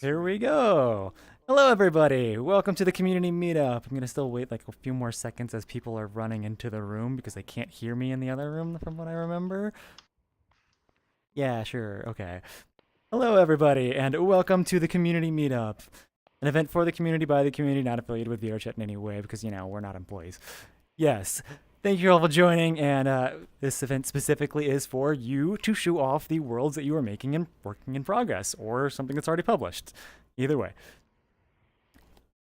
Here we go. Hello, everybody. Welcome to the community meetup. I'm going to still wait like a few more seconds as people are running into the room because they can't hear me in the other room from what I remember. Yeah, sure. Okay. Hello, everybody, and welcome to the community meetup. An event for the community by the community, not affiliated with VRChat in any way because, we're not employees. Yes. Thank you all for joining, and this event specifically is for you to show off the worlds that you are making and working in progress, or something that's already published. Either way.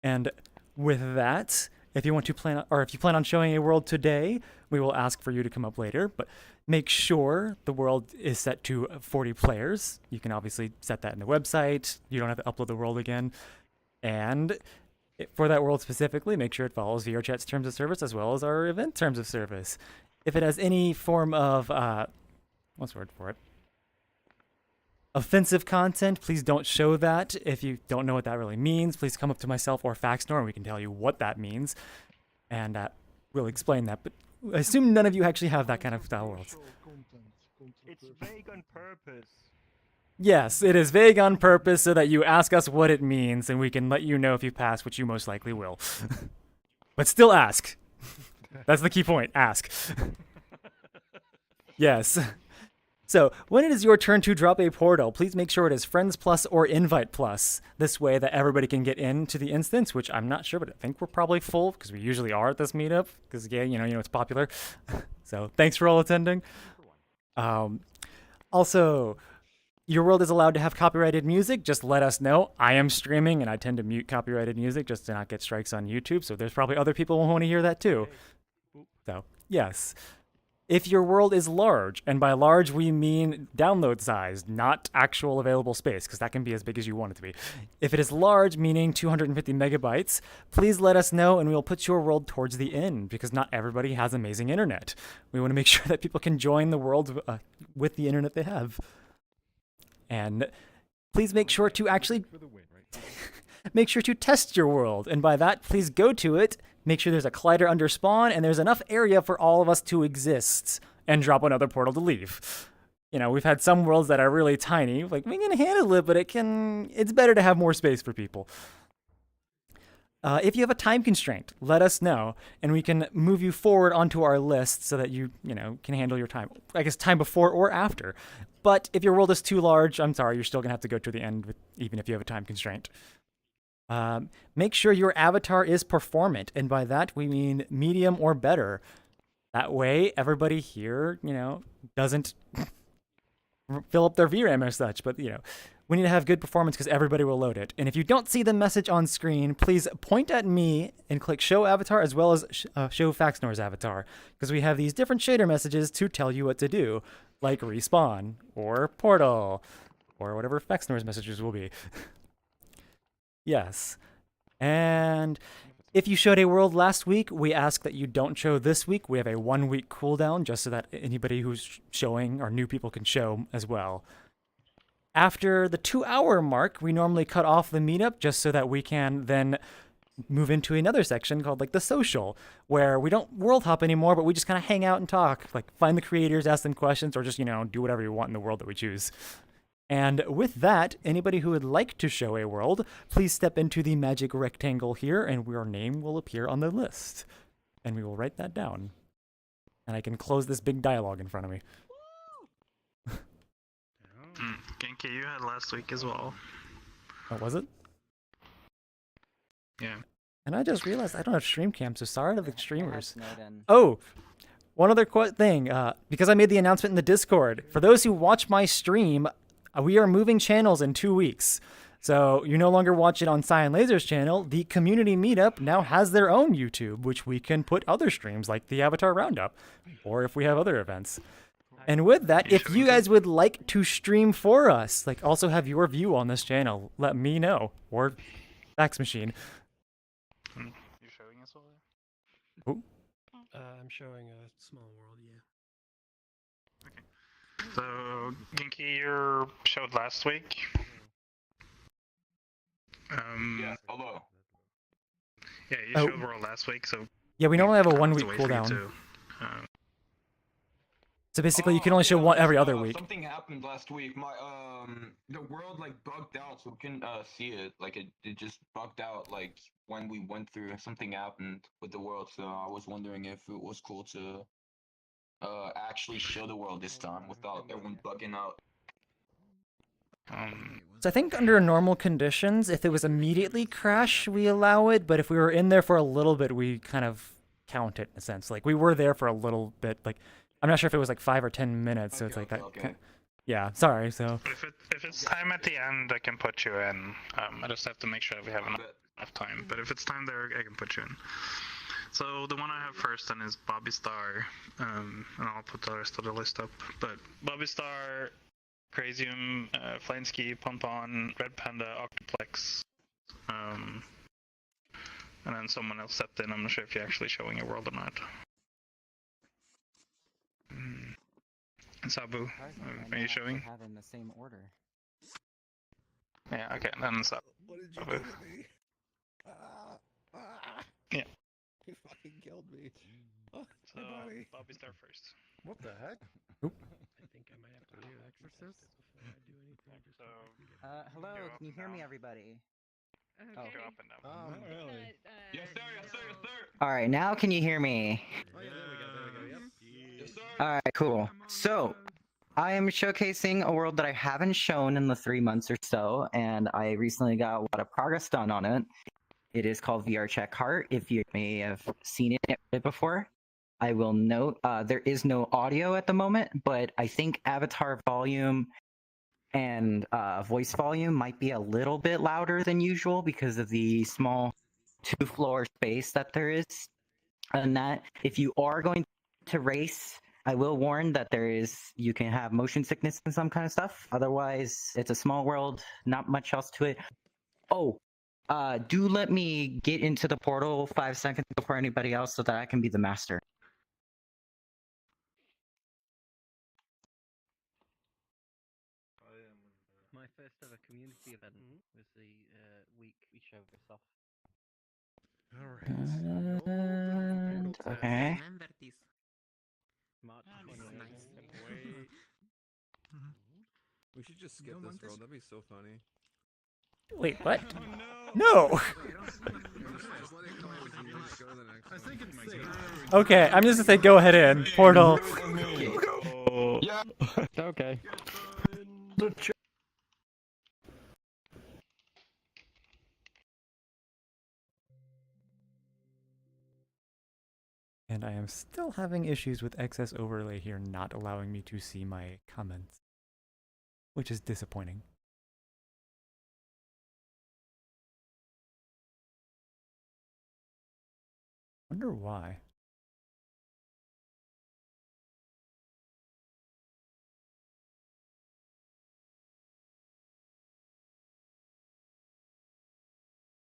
And with that, if you plan on showing a world today, we will ask for you to come up later, but make sure the world is set to 40 players. You can obviously set that in the website. You don't have to upload the world again. And for that world specifically, make sure it follows VRChat's terms of service as well as our event terms of service. If it has any form of, what's the word for it? Offensive content, please don't show that. If you don't know what that really means, please come up to myself or Faxnor and we can tell you what that means. And we'll explain that. But I assume none of you actually have that kind of style worlds. It's vague on purpose. Yes, it is vague on purpose so that you ask us what it means and we can let you know if you pass, which you most likely will. But still ask. That's the key point. Ask. Yes. So, when it is your turn to drop a portal, please make sure it is Friends Plus or Invite Plus. This way that everybody can get into the instance, which I'm not sure, but I think we're probably full, because we usually are at this meetup, because, it's popular. So, thanks for all attending. Also, your world is allowed to have copyrighted music. Just let us know. I am streaming, and I tend to mute copyrighted music just to not get strikes on YouTube, so there's probably other people who want to hear that too. So, yes. If your world is large, and by large we mean download size, not actual available space, because that can be as big as you want it to be. If it is large, meaning 250 megabytes, please let us know and we'll put your world towards the end, because not everybody has amazing internet. We want to make sure that people can join the world with the internet they have. And please make sure to actually make sure to test your world. And by that, please go to it, make sure there's a collider under spawn, and there's enough area for all of us to exist, and drop another portal to leave. We've had some worlds that are really tiny. Like, we can handle it, but it's better to have more space for people. If you have a time constraint, let us know, and we can move you forward onto our list so that you can handle your time. I guess time before or after. But if your world is too large, I'm sorry, you're still going to have to go to the end, even if you have a time constraint. Make sure your avatar is performant, and by that we mean medium or better. That way, everybody here, doesn't fill up their VRAM or such, but, we need to have good performance because everybody will load it. And if you don't see the message on screen, please point at me and click Show Avatar as well as Show Faxnor's avatar, because we have these different shader messages to tell you what to do, like Respawn, or Portal, or whatever Faxnor's messages will be. Yes. And if you showed a world last week, we ask that you don't show this week. We have a 1-week cooldown just so that anybody who's showing or new people can show as well. After the 2-hour mark, we normally cut off the meetup just so that we can then move into another section called like the social, where we don't world hop anymore, but we just kind of hang out and talk, like find the creators, ask them questions, or just, do whatever you want in the world that we choose. And with that, anybody who would like to show a world, please step into the magic rectangle here, and your name will appear on the list. And we will write that down. And I can close this big dialogue in front of me. Genki, you had last week as well. Oh, was it? Yeah. And I just realized I don't have stream cam, so sorry to the streamers. Oh, one other thing. Because I made the announcement in the Discord, for those who watch my stream, we are moving channels in 2 weeks. So you no longer watch it on Cyan Laser's channel. The community meetup now has their own YouTube, which we can put other streams like the Avatar Roundup, or if we have other events. And with that, if you guys would like to stream for us, like also have your view on this channel, let me know, or Fax Machine. You're showing us all there? Oh. I'm showing a small world, yeah. Okay. So, Genki, you showed last week. Yeah, hello. Yeah, you showed world last week, so... Yeah, we normally have a 1-week cooldown. So basically, you can only show one every other week. Something happened last week. My the world like bugged out, so we couldn't see it. Like it just bugged out. Like when we went through, something happened with the world. So I was wondering if it was cool to actually show the world this time without everyone bugging out. So I think under normal conditions, if it was immediately crash, we allow it. But if we were in there for a little bit, we kind of count it in a sense. Like we were there for a little bit. Like I'm not sure if it was like 5 or 10 minutes. So it's like that. Okay. Yeah. Sorry. So. If it's time at the end, I can put you in. I just have to make sure that we have enough time. But if it's time there, I can put you in. So the one I have first then is BobyStar, and I'll put the rest of the list up. But BobyStar, Crazium, Flynnskee, Pompon, ReddPanda, Octuplex, and then someone else stepped in. I'm not sure if you're actually showing your world or not. Sabu, are you showing? Have in the same order. Yeah, okay, then Sabu. What did you do to me? Yeah. You fucking killed me. Oh, So, my body. BobyStar first. What the heck? I think I might have to do exorcist before I do anything. Just So, Hello, Go up can you and hear me, down. everybody? Go up and down. Not really. Yes, sir. Yes, sir. Yes, sir. All right, now can you hear me? Oh yeah, there we go. Yep. Yes, sir. All right, cool. So, I am showcasing a world that I haven't shown in the 3 months or so, and I recently got a lot of progress done on it. It is called VRChat Kart. If you may have seen it before, I will note there is no audio at the moment, but I think avatar volume and voice volume might be a little bit louder than usual because of the small 2-floor space that there is. And that if you are going to race, I will warn that you can have motion sickness and some kind of stuff. Otherwise, it's a small world, not much else to it. Oh, do let me get into the portal 5 seconds before anybody else so that I can be the master. My first ever community event was the week we showed this off. Alright. Okay. March Ah, 28th. We should just skip this world. That'd be so funny. Wait. What? No. Just let it close and you just go to the next one. I think it's safe. Okay. I'm just gonna say go ahead in portal. Yeah. Okay. And I am still having issues with excess overlay here not allowing me to see my comments, which is disappointing. Wonder why.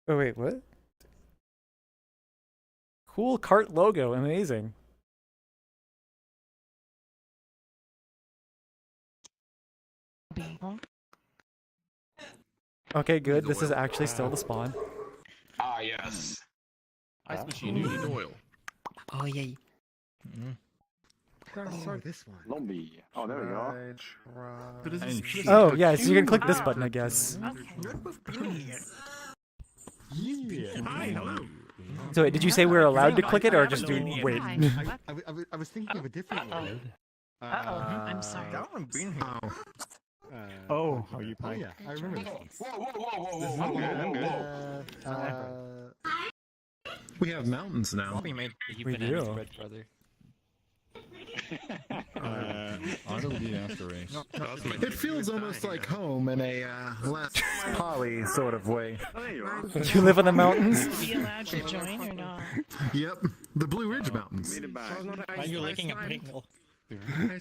Oh wait, what? Cool Kart logo, amazing. Okay, good. This is actually still the spawn. Ah, yes. Ice machine, you need oil. Oh, yay. Oh, this one. Zombie. Oh, there we go. Oh, yeah, so you can click this button, I guess. Hi, hello. So wait, did you say we were allowed to click it or just do wait? I was thinking of a different one. I'm sorry. That one been here. Oh, are you Oh playing? yeah, I remember this one. Whoa. We have mountains now. We do. It feels almost like home in a less poly sort of way. You live in the mountains? Are you allowed to join or not? Yep, the Blue Ridge Mountains. Are you licking a pickle? Scion,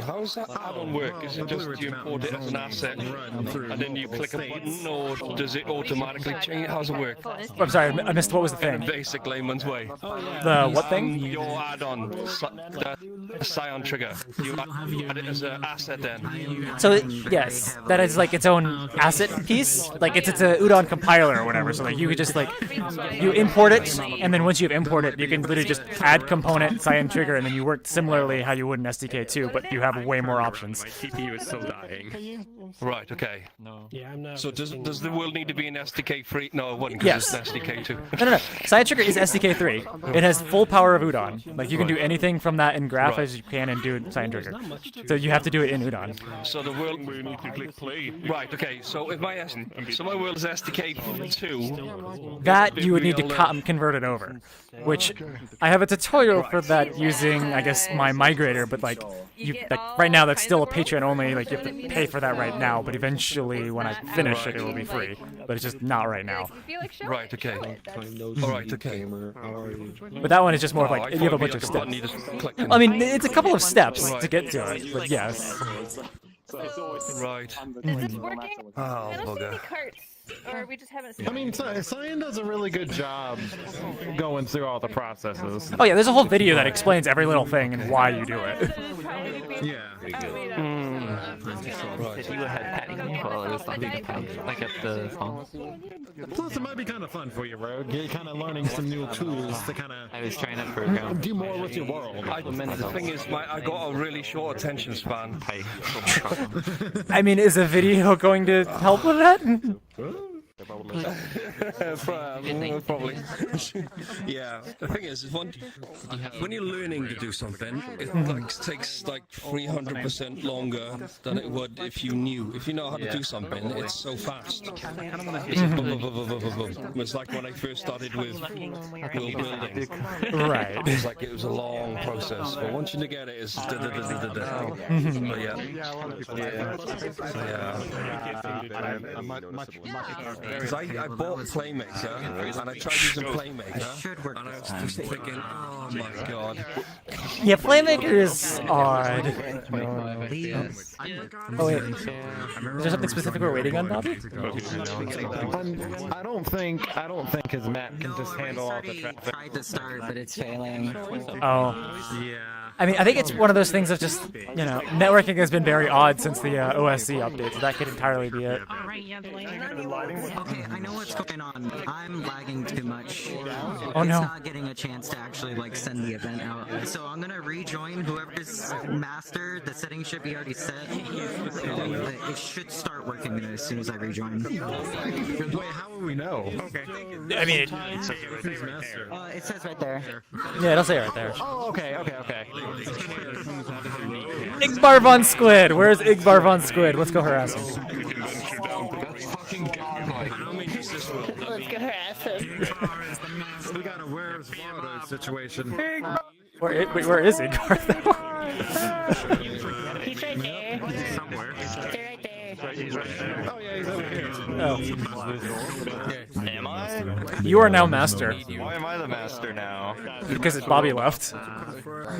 how's that add-on work? Is it just you import it as an asset and then you click a button, or does it automatically change? How's it work? I'm sorry, I missed what was the In thing? basic layman's way. The what thing? Your add-on, the Scion trigger. You add it as an asset then. So yes, that is like its own asset piece. Like it's a udon compiler or whatever. So like you could just like you import it, and then once you've imported it, you can literally just add component, cyan trigger, and then you work similarly how you would in SDK2, but you have way more options. My TP was still dying. Right, okay. No. Yeah, I'm not. So does the world need to be in SDK3? No, it wouldn't, Yes. because it's SDK2. No. Cyan trigger is SDK3. It has full power of Udon. Like, you can do anything from that in Graph Right. as you can and do it in Cyan trigger. So you have to do it in Udon. So the world... We need to click play. Right, okay, so if so my world is SDK2... That you would need to convert it over, which I have a tutorial for that using, I guess, my migrator. But like right now, that's still a Patreon only. Like, you have to pay for that right now. But eventually, when I finish it, it will be free. But it's just not right now. Right, okay. Alright, okay. But that one is just more of like you have a bunch of steps. I mean, it's a couple of steps to get to it. But yes. Right. Is this working? Oh, I don't see bugger. any carts. Or we just haven't seen I mean, Cyan does a really good job going through all the processes. Oh yeah, there's a whole video that explains every little thing and why you do it. Yeah. You had Patty while I was talking like at the song. Plus, it might be kind of fun for you, Rogue. You're kind of learning some new tools to kind of I was trying to program. do more with your world. The thing is, I got a really short attention span. I mean, is a video going to help with that? Probably. Yeah. The thing is, when you're learning to do something, it takes like 300% longer than it would if you knew. If you know how to do something, it's so fast. It's like when I first started with world building. Right. It's like it was a long process, but once you get it, it's Because I bought Playmaker, and I tried using Playmaker, and I was just thinking, oh my god. Yeah, Playmaker is odd. Oh wait, is there something specific we're waiting on, Bobby? I don't think his map can just handle all the traffic. Tried to start, but it's failing. Oh. Yeah. I mean, I think it's one of those things of just, you know, networking has been very odd since the OSC update, so that could entirely be it. Alright, yeah, the lighting. Okay, I know what's going on. I'm lagging too much. Oh no. It's not getting a chance to actually like send the event out. So I'm gonna rejoin whoever's master. The settings should be already set. It should start working as soon as I rejoin. Wait, how will we know? Okay. I mean, It says right there. yeah, it'll say right there. Oh, okay. Igbar von Squid! Where's Igbar von Squid? Let's go harass him. Let's go harass him. We got a where's Waldo situation. Where is Igbar though? He's right there. Somewhere. They're right there. He's right there. Oh yeah, he's over here. Oh. Am I? You are now master. Why am I the master now? Because Bobby left.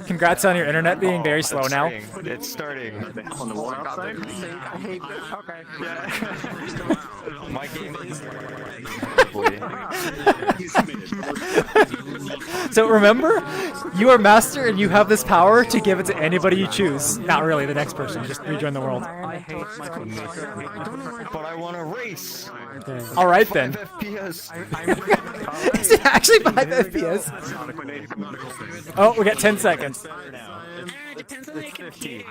Congrats on your internet being very slow now. It's starting. On the water outside? I hate this. Okay. Yeah. My game is... So remember, you are master and you have this power to give it to anybody you choose. Not really, the next person. Just rejoin the world. I hate my but I want to race. Alright then. 5 FPS. Is it actually 5 FPS? Oh, we got 10 seconds. Depends on the computer.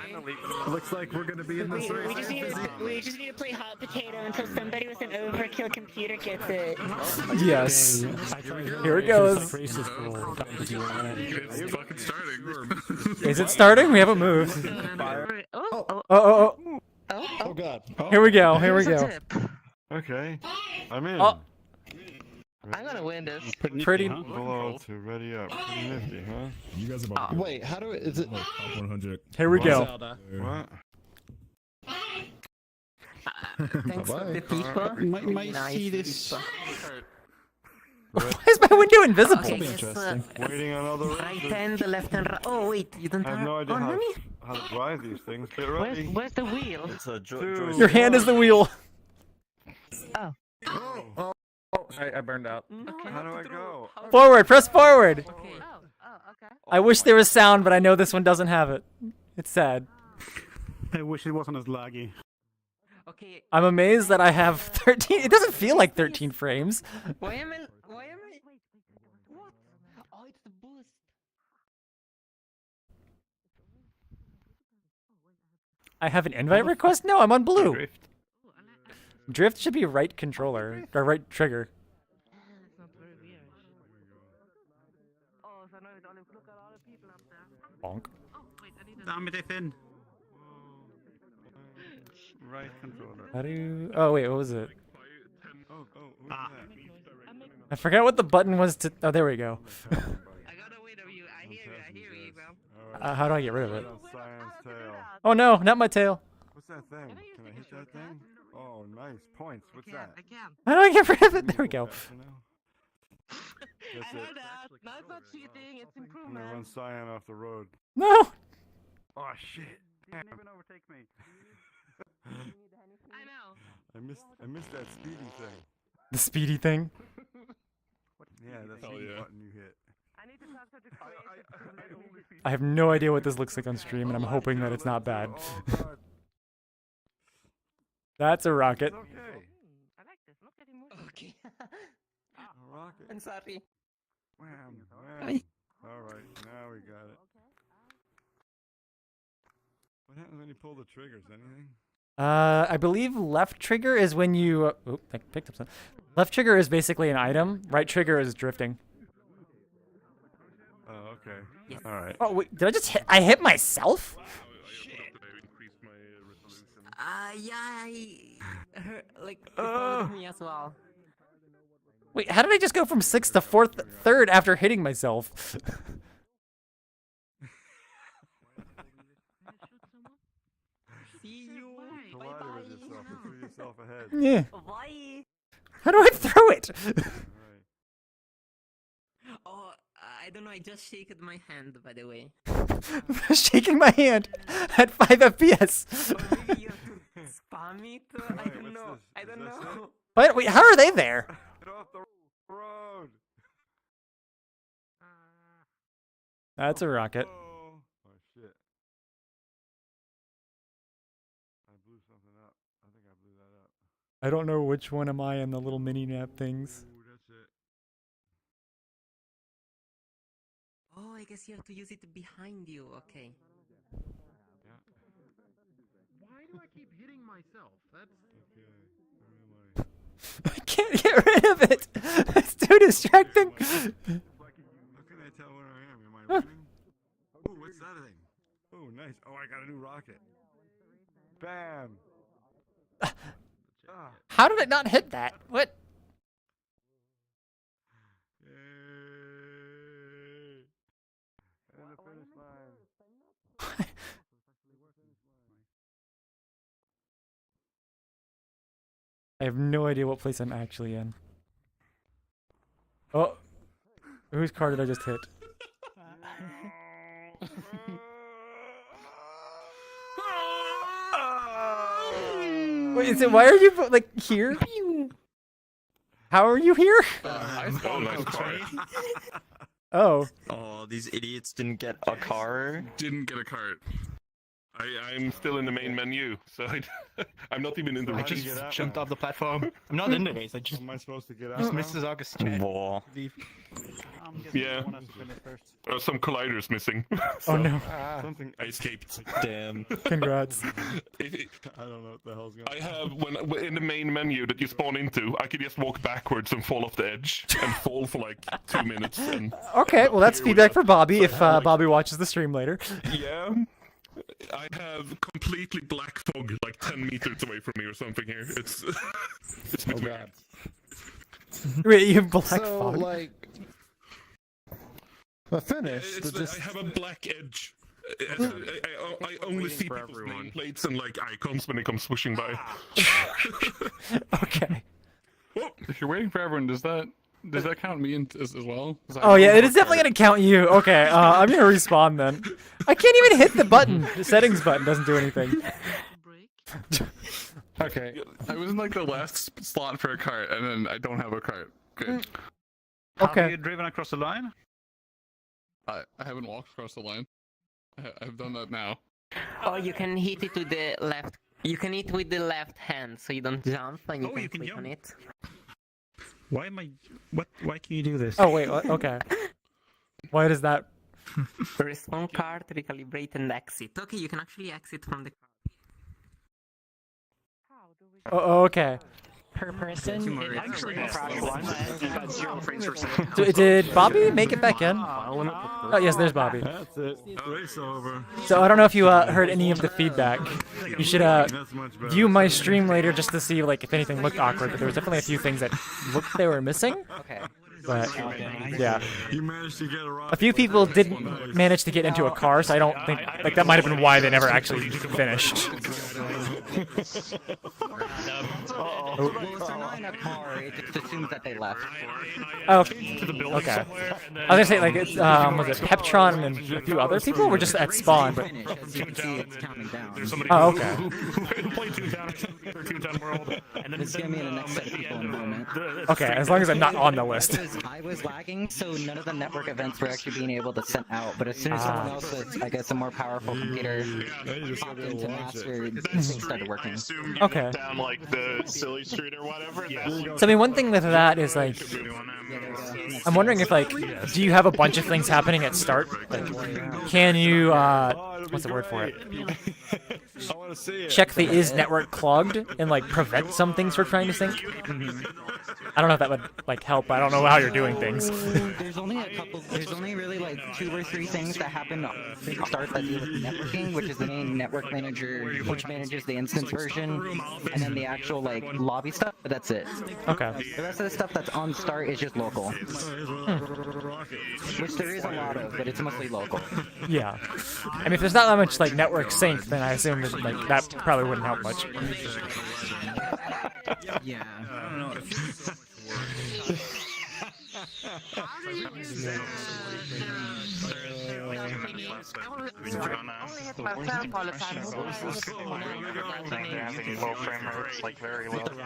Looks like we're gonna be in this race. We just need to play hot potato until somebody with an overkill computer gets it. Yes. Here it goes. It's fucking starting. Is it starting? We haven't moved. Oh. Oh god. Here we go. Here we go. Okay. I'm in. Oh. I'm gonna win this. Pretty. Below to ready up. Pretty nifty, huh? You guys are about Wait, how do is it? 100. Here we go. What? Thanks for the people. Might see this. Why is my window invisible? Okay, Interesting. Waiting on other right hand, left hand, right. Oh wait, you don't I have no idea how to drive these things. Get ready. Where's the wheel? Your hand is the wheel. Oh. Oh, I burned out. Okay. How do I go? Forward. Press forward. Okay. Oh, okay. I wish there was sound, but I know this one doesn't have it. It's sad. I wish it wasn't as laggy. Okay. I'm amazed that I have 13. It doesn't feel like 13 frames. Why am I? What? Oh, it's the boost. I have an invite request? No, I'm on blue. Drift should be right controller, or right trigger. Bonk. Damn it, Ethan. Right controller. How do you... Oh, wait, what was it? Ah. I forgot what the button was to... Oh, there we go. I got away from you. I hear you, bro. How do I get rid of it? Cyan's tail. Oh no, not my tail. What's that thing? Can I hit that thing? Oh, nice. Points. What's that? I can. How do I get rid of it? There we go. I heard that. No, it's not cheating. It's I'm improvement. gonna run Cyan off the road. No! Oh shit! You didn't even overtake me. I know. I missed that speedy thing. The speedy thing? Yeah, that's the button you hit. I need to talk to the I have no idea what this looks like on stream, and I'm hoping that it's not bad. That's a rocket. Okay. I like this. Look at him moving. Okay. A rocket. I'm sorry. Wham, wham. Alright, now we got it. What happens when you pull the triggers? Anything? I believe left trigger is when you... Oop, I picked up something. Left trigger is basically an item. Right trigger is drifting. Oh, okay. Yes. Alright. Oh, wait, did I just hit... I hit myself? Yeah, I heard, like, it followed me as well. Wait, how did I just go from 6th to 4th, 3rd after hitting myself? See you. Collided with yourself and threw yourself ahead. Yeah. Bye. How do I throw it? Oh, I don't know. I just shaked my hand, by the way. Shaking my hand at 5 FPS. Or maybe you have to spam it. I don't know. I don't know. Wait, how are they there? Get off the road! That's a rocket. Oh shit. I blew something up. I think I blew that up. I don't know which one am I in the little mini map things. Ooh, that's it. Oh, I guess you have to use it behind you. Okay. Yeah. Why do I keep hitting myself? That's Okay. I can't get rid of it. It's too distracting. How can I tell where I am? Am I running? Ooh, what's that thing? Ooh, nice. Oh, I got a new rocket. Bam. How did it not hit that? What? Yay. And the finish line. I have no idea what place I'm actually in. Oh. Whose car did I just hit? Wait, is it, why are you like here? How are you here? Oh. Oh, these idiots didn't get a car. Didn't get a cart. I'm still in the main menu, so I'm not even in the I race. just jumped off the platform. I'm not in the race. I just. Am I supposed to get out? Just missed his August chat. Whoa. Yeah. Some colliders missing. Oh no. Something. I escaped. Damn. Congrats. I don't know what the hell's going on. I have when in the main menu that you spawn into, I could just walk backwards and fall off the edge and fall for like 2 minutes. And Okay, well that's feedback for Bobby if Bobby watches the stream later. yeah. I have completely black fog like 10 meters away from me or something here. It's it's a bit weird. Wait, you have black So, fog? like, the finish. It's like I have a black edge. I only see people's nameplates and like icons when it comes swooshing by. Okay. If you're waiting for everyone, does that count me as well? Oh yeah, it is definitely gonna count you. Okay, I'm gonna respawn then. I can't even hit the button. The settings button doesn't do anything. Okay, I was in like the last slot for a cart, and then I don't have a cart. Good. Okay. Have you driven across the line? I haven't walked across the line. I've done that now. Oh, you can hit it with the left. You can hit with the left hand, so you don't jump, and you can click on it. Why am I? What? Why can you do this? Oh wait, what? Okay. Why does that? Respawn cart, recalibrate, and exit. Okay, you can actually exit from the car. Oh, okay. Per person. Did Bobby make it back in? Oh yes, there's Bobby. That's it. Race over. So I don't know if you heard any of the feedback. You should view my stream later just to see like if anything looked awkward. But there was definitely a few things that looked they were missing. Okay. But yeah, You managed to get a rock. a few people didn't manage to get into a car, so I don't think like that might have been why they never actually finished. Well, if they're not in a car, it just assumes that they left. Oh, okay. I was gonna say like it's was it Peptron and a few other people were just at spawn, but As you can see, it's counting down. oh okay. It's gonna be in the next set of people in a moment. Okay, as long as I'm not on the list. Because I was lagging, so none of the network events were actually being able to send out. But as soon as someone else with, I guess, a more powerful computer popped into master, things started working. Okay. Down like the silly street or whatever. So I mean, one thing with that is like, I'm wondering if like, do you have a bunch of things happening at start? Like, can you what's the word for it? Check the is network clogged and like prevent some things from trying to sync? I don't know if that would like help. I don't know how you're doing things. There's only a couple. There's only really like 2 or 3 things that happen at start that deal with networking, which is the main network manager, which manages the instance version, and then the actual like lobby stuff. But that's it. Okay. The rest of the stuff that's on start is just local, which there is a lot of, but it's mostly local. Yeah. I mean, if there's not that much like network sync, then I assume that like that probably wouldn't help much. Yeah. I don't know.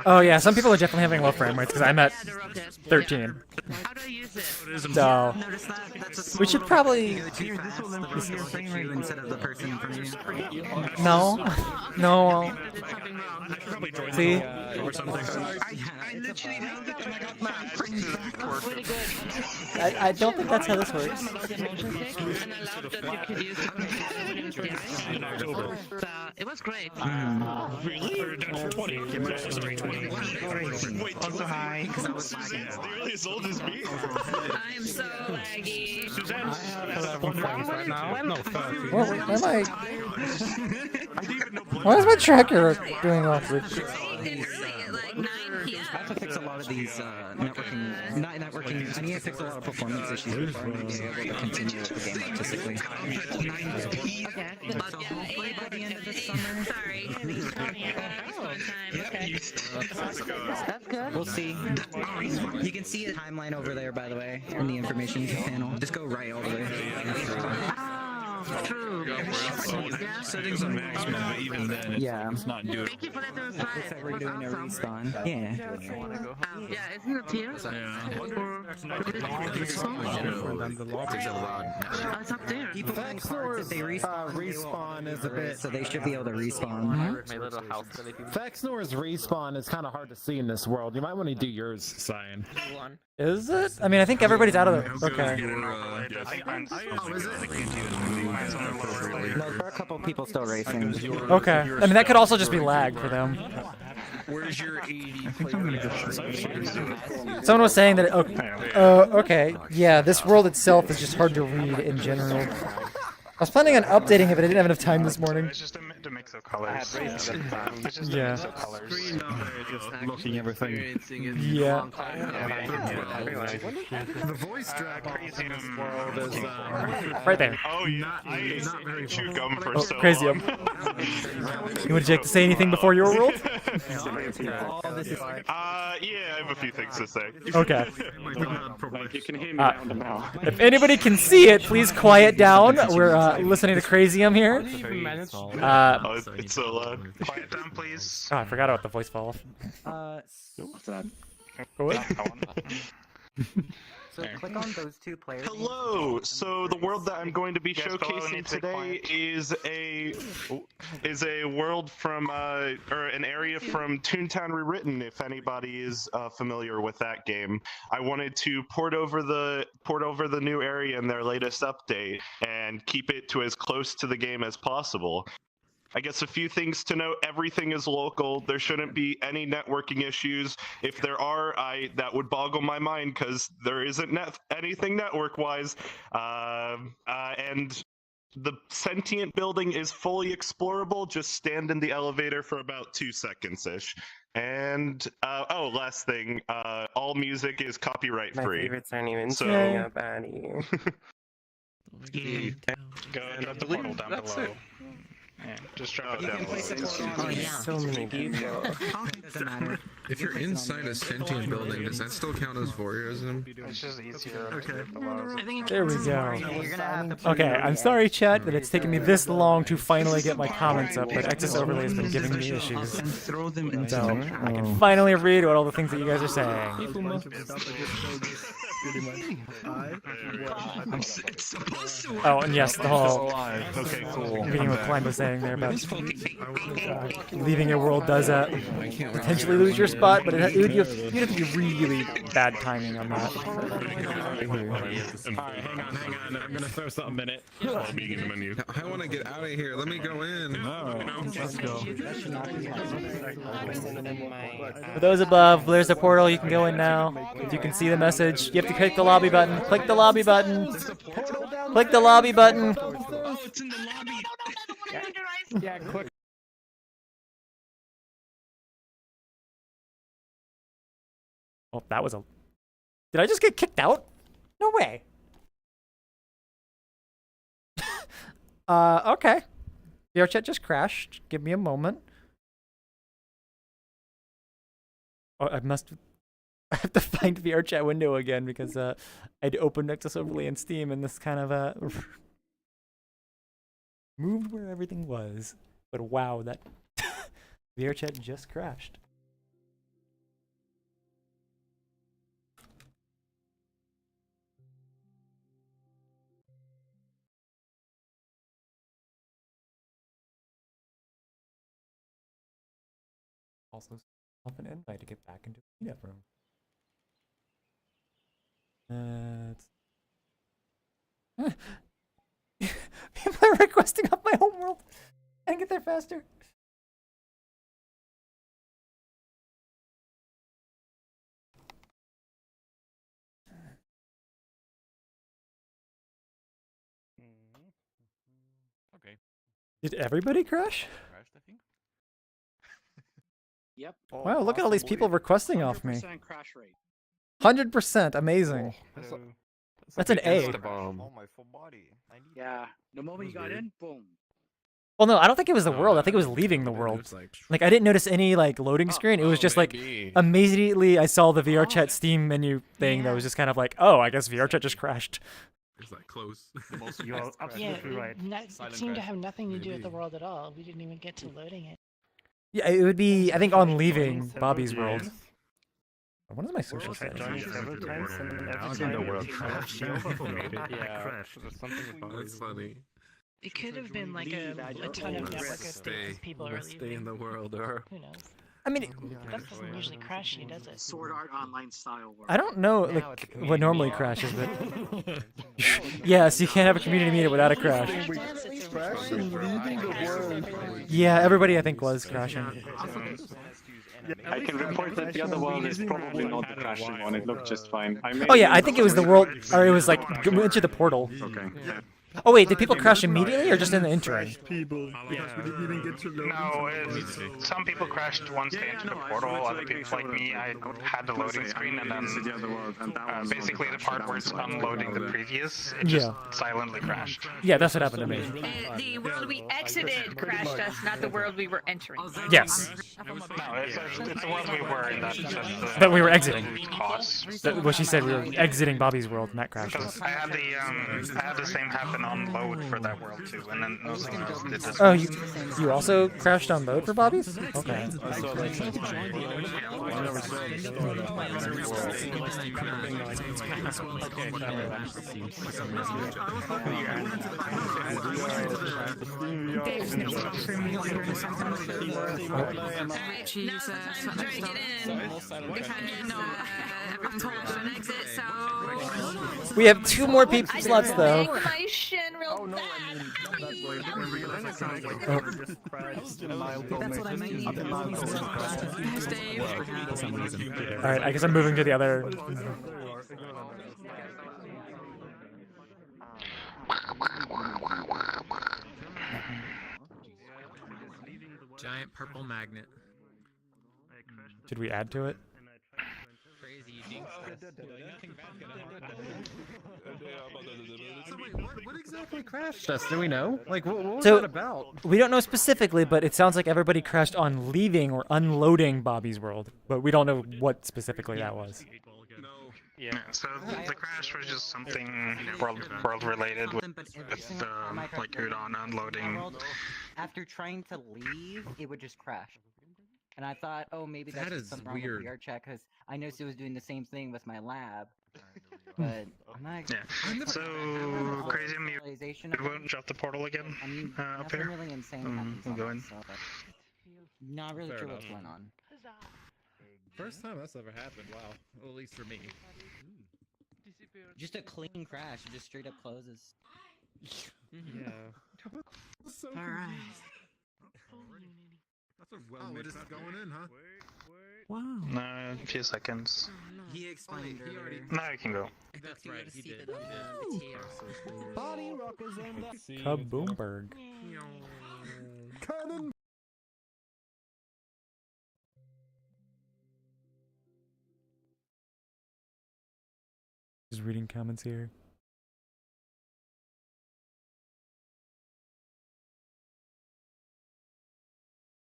Oh yeah, some people are definitely having low frame rates because I'm at 13. So we should probably. Instead of the person in front of you. No, no. See. I don't think that's how this works. It was great. Wait, also hi. Nearly as old as me. I'm so laggy. Right now? No, 30. Why am I? Why is my tracker doing awkward? I have to fix a lot of these networking, not networking. I need to fix a lot of performance issues before I be able to continue with the game artistically. Okay. Hopefully by the end of the summer. Sorry. That's good. We'll see. You can see a timeline over there, by the way, in the information panel. Just go right all the way. True. Settings on maximum, but even then, it's not doing. Thank you for that reply. Looks like we're doing a respawn. Yeah. Yeah, isn't it here? It's up there. People playing cards, if they respawn is a bit. so they should be able to respawn. My little house. Fexnor's respawn is kind of hard to see in this world. You might want to do yours, Cyan. Is it? I mean, I think everybody's out of the. Okay. No, there are a couple people still racing. Okay. I mean, that could also just be lag for them. Where's your 80 Someone was saying that. Okay. Yeah, this world itself is just hard to read in general. I was planning on updating it, but I didn't have enough time this morning. It's just a mix of colors. It's just a Yeah. mix of colors. Looking everything. Yeah. The voice drag in this world is Right there. Oh yeah, I chewed gum for so Crazium. long. You would you like to say anything before your world? Yeah, I have a few things to say. Okay. You can hear me round now. If anybody can see it, please quiet down. We're listening to Crazium here. It's so loud. Quiet down, please. Oh, I forgot about the voice fall off. What's that? What? So click on those 2 players. Hello. So the world that I'm going to be showcasing today is a world from or an area from Toontown Rewritten. If anybody is familiar with that game, I wanted to port over the new area in their latest update and keep it to as close to the game as possible. I guess a few things to note: everything is local. There shouldn't be any networking issues. If there are, that would boggle my mind because there isn't anything network-wise. And the sentient building is fully explorable. Just stand in the elevator for about 2 seconds ish. And last thing, all music is copyright free. My favorites aren't even So- saying about you. Go drop the portal down below. Yeah, just drop it down below. Oh, yeah. So many people. Doesn't matter. If you're inside a sentient building, does that still count as voyeurism? It's just easier. There we go. Okay, I'm sorry, chat, that it's taken me this long to finally get my comments up, but Excess Overlay has been giving me issues. Throw them into So I can finally read what all the things that you guys are saying. It's supposed to work. Oh, and yes, the whole Okay, cool. reading what Klein was saying there about leaving your world does potentially lose your spot, but you'd have to be really bad timing on that. Alright, hang on. I'm gonna throw something in it. Being in the menu. I want to get out of here. Let me go in. Let's go. For those above, there's a portal. You can go in now. If you can see the message, you have to click the lobby button. Click the lobby button. Click the lobby button. Oh, it's in the lobby. Yeah, quick. Oh, that was a... Did I just get kicked out? No way. Okay. VRChat just crashed. Give me a moment. Oh, I have to find VRChat window again because I'd opened Excess Overlay in Steam and this kind of moved where everything was. But wow, that VRChat just crashed. Also, off an invite to get back into the meetup room. People are requesting off my homeworld. Can I get there faster? Okay. Did everybody crash? Crashed, I think. Yep. Wow, look at all these people requesting off me. 100% crash rate. 100%, amazing. That's an A. Oh, my full body. Yeah. The moment you got in, boom. Well, no, I don't think it was the world. I think it was leaving the world. Like, I didn't notice any, like, loading screen. It was just, like, immediately I saw the VRChat Steam menu thing that was just kind of like, oh, I guess VRChat just crashed. It's like close. You're absolutely right. It seemed to have nothing to do with the world at all. We didn't even get to loading it. Yeah, it would be, I think, on leaving Bobby's world. What is my social status? That's funny. It could have been like a ton of network because people are leaving. Stay in the world, or Who knows? I mean, that doesn't usually crash you, does it? Sword Art Online style world. I don't know, like, what normally crashes, but... yeah, so you can't have a community meetup without a crash. Yeah, everybody, I think, was crashing. I can report that the other world is probably not the crashing one. It looked just fine. Oh yeah, I think it was the world, or it was like into the portal. Okay. Oh wait, did people crash immediately or just in the interim? No, some people crashed once they entered the portal. Other people, like me, I had the loading screen, and then basically the part where it's unloading the previous, it just silently crashed. Yeah, that's what happened to me. The world we exited crashed us, not the world we were entering. Yes. No, it's the world we were in. That we were exiting. Costs. What she said, we were exiting Bobby's world, and that crashed us. I had the same happen on load for that world too, and then nothing else did this. Oh, you also crashed on load for Bobby's? Okay. Jesus, I'm trying to get in. If I didn't know, I'm told to exit, so... We have 2 more slots though. My shin real Oh no, I mean, that's why I didn't realize it sounds like Oh. just crashed in mild That's what I mean. Up in mild Dave. for some reason. All right, I guess I'm moving to the other. Giant purple magnet. Should we add to it? Crazy, you jinxed So wait, what exactly crashed us? Do we know? Like, what was So that about? we don't know specifically, but it sounds like everybody crashed on leaving or unloading Bobby's world, but we don't know what specifically that was. Yeah, so the crash was just something world related with like Udon unloading. After trying to leave, it would just crash. And I thought, oh, maybe that's That just is something wrong weird. with VRChat, because I noticed it was doing the same thing with my lab. But I'm not. Yeah. So Crazium, you won't drop the portal again up Nothing here. really insane happens We'll on go it, in. so not really Fair sure what's enough. going on. First time that's ever happened. Wow. Well, at least for me. Just a clean crash, it just straight up closes. Yeah. So Alright. That's a we're just going in, huh? Wow. A few seconds. He explained earlier. Now you can go. That's right, he did. Body rockers in the Kaboomberg. Cannon. Just reading comments here.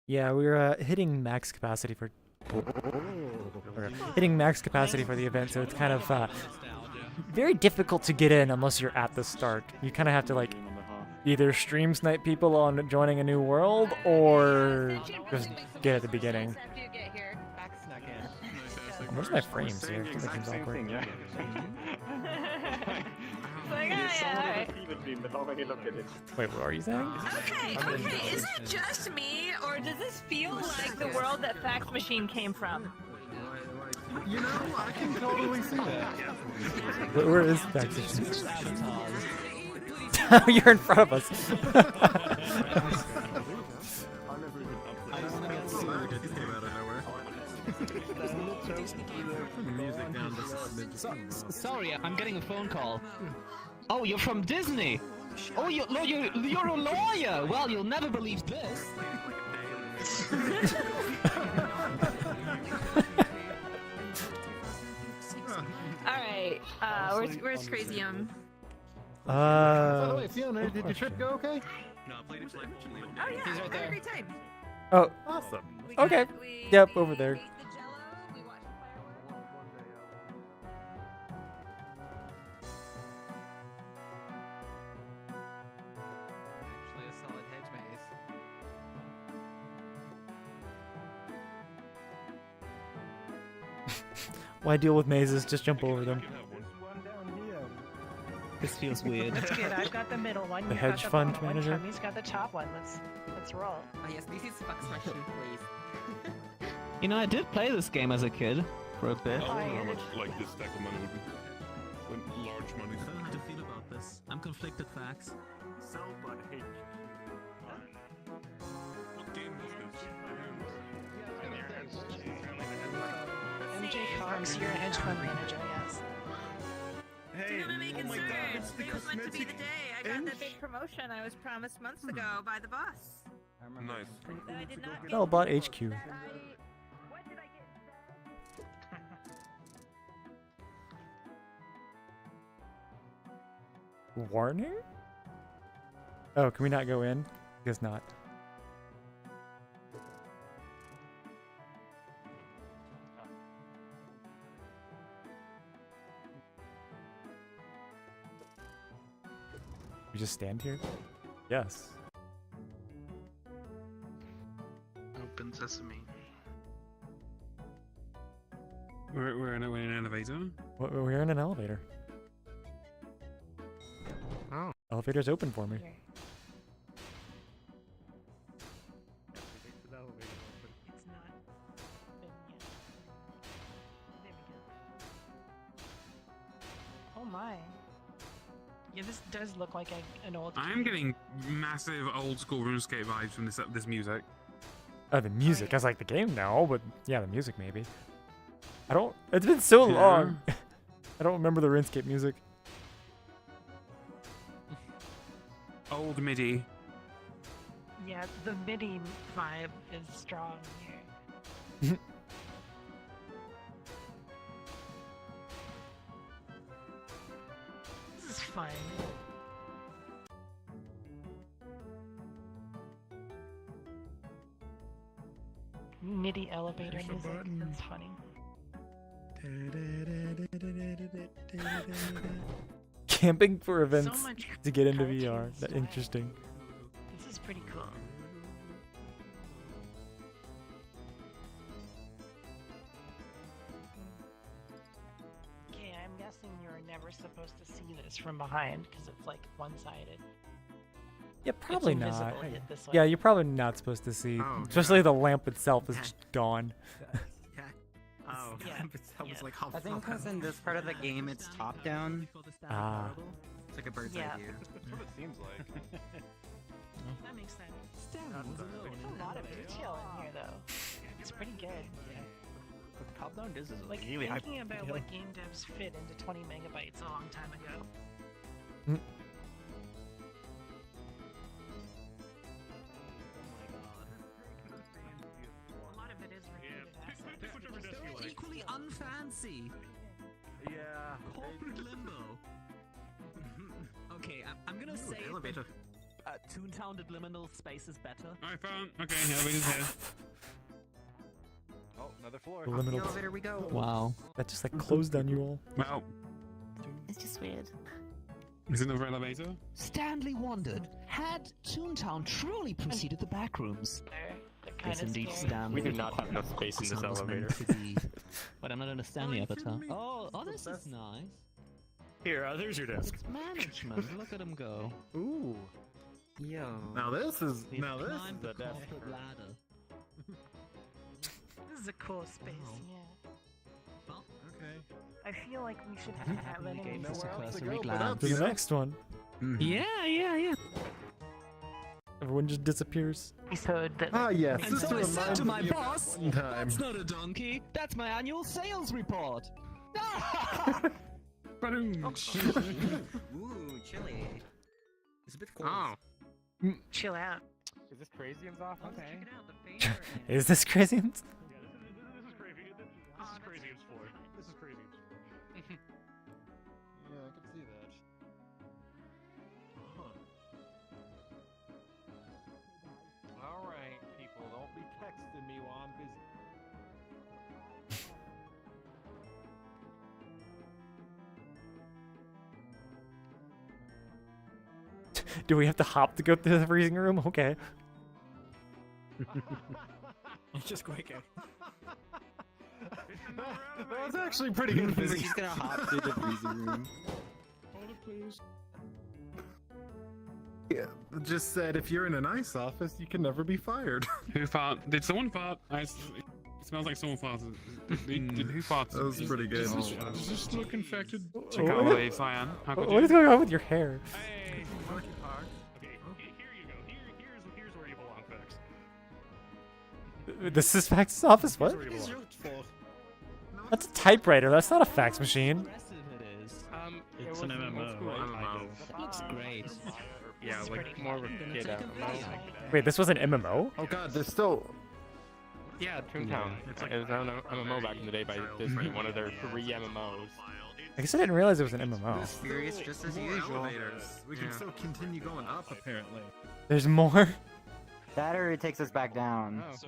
Yeah, we're hitting max capacity for the event, so it's kind of very difficult to get in unless you're at the start. You kind of have to like either stream snipe people on joining a new world or just get at the beginning. Where's my frames here? That seems awkward. Wait, what are you saying? Okay, is it just me, or does this feel like the world that Fax Machine came from? You know, I can totally see that. Where is Fax? You're in front of us. Sorry, I'm getting a phone call. Oh, you're from Disney. Oh, you're a lawyer. Well, you'll never believe this. All right, where's Crazium? By the way, Fiona, did your trip go okay? No, I played it like Oh yeah, He's right I had a there. great time. Oh, awesome. Okay. Yep, over there. Actually, a solid hedge maze. Why deal with mazes? Just jump over them. This feels weird. That's good. I've got the middle one. The You've hedge got the fund bottom one. manager? Tommy's got the top one. Let's roll. Oh yes, this is Fax Machine, please. You know, I did play this game as a kid for a bit. I wonder how much like this stack of money would be. When large money. I don't know how to feel about this. I'm conflicted, Fax. So buddy. What game was this? MJ Combs, you're a hedge fund manager, yes. Hey, oh my god, it's the Feels like to be cosmetic the day. I got that big promotion I was promised months ago by the boss. Nice. That I did not get. Oh, bought HQ. What did I get? Warning? Oh, can we not go in? Guess not. We just stand here? Yes. Open sesame. We're in an elevator. We're in an elevator. Oh. Elevator's open for me. Oh my. Yeah, this does look like an old. I'm getting massive old school RuneScape vibes from this music. Oh, the music. I was like, the game no, but yeah, the music maybe. I don't. It's been so long. I don't remember the RuneScape music. Old MIDI. Yeah, the MIDI vibe is strong here. This is fun. MIDI elevator music. That's funny. Camping for events So much to get into cartoon VR. That style. interesting. This is pretty cool. Okay, I'm guessing you're never supposed to see this from behind because it's like one-sided. Yeah, probably It's not. invisible hit this way. Yeah, you're probably not supposed to see. Oh, Especially the lamp itself is just gone. Oh, Yeah. I was like, I think because in this part of the game it's top down. Ah. It's like a bird's Yeah. eye view. That's what it seems like. That makes sense. There's a lot of detail in here, though. It's pretty good. But top down is Like really high. thinking about what game devs fit into 20 megabytes a long time ago. A lot of it is repeated assets. Equally unfancy. Yeah. Corporate limbo. Okay, I'm gonna say elevator. Toontown did liminal space is better. I found. Okay, elevator's here. Oh, another floor. The liminal- elevator we go. Wow. That just like closed on you all. Well, It's just weird. is it another elevator? Stanley wondered, had Toontown truly preceded the backrooms? Yes, indeed, Stanley. We do not have enough space in this Toontown was meant elevator. to be- But I'm not a Stanley avatar. Oh, this is nice. Here, there's your desk. It's management. Look at him go. Ooh. Yo. Now this is We've now this. climbed the desk. corporate ladder. This is a cool space, yeah. Okay. I feel like we should have an Games world. to cursory go, but glance. To the next one. Yeah. Everyone just disappears. Episode that Ah yes, And this so I is said to my boss, one time. that's not a donkey, that's my annual sales report. Ba-doom. Ooh, chilly. It's a bit cold. Oh. chill out. Is this Crazium's office? Okay. Is this crazy? This is crazy. This is Crazium's floor. This is Crazium's floor. Yeah, I can see that. Alright, people, don't be texting me while I'm busy. Do we have to hop to go through the freezing room? Okay. Just quick. That was actually pretty good. We're just gonna hop through the freezing room. Hold it, please. Yeah, it just said if you're in a nice office, you can never be fired. Who fart? Did someone fart? It smells like someone farted. Who farted? That was pretty good. Does this look infected? Check Oh, out what- the cyan. What is going on with your hair? Hey, Monkey Park. Okay, here you go. Here's where you belong, Fax. This is Fax's office? What? Here's where you belong. That's a typewriter. That's not a fax machine. Impressive it is. It's an MMO, right? It looks great. Yeah, like more of a kid MMO. Wait, this was an MMO? Oh god, there's still. Yeah, Toontown. It was an MMO back in the day by Disney, one of their 3 MMOs. I guess I didn't realize it was an MMO. Furious just as More usual. elevators. We can still continue going up, apparently. There's more? That or it takes us back down. So,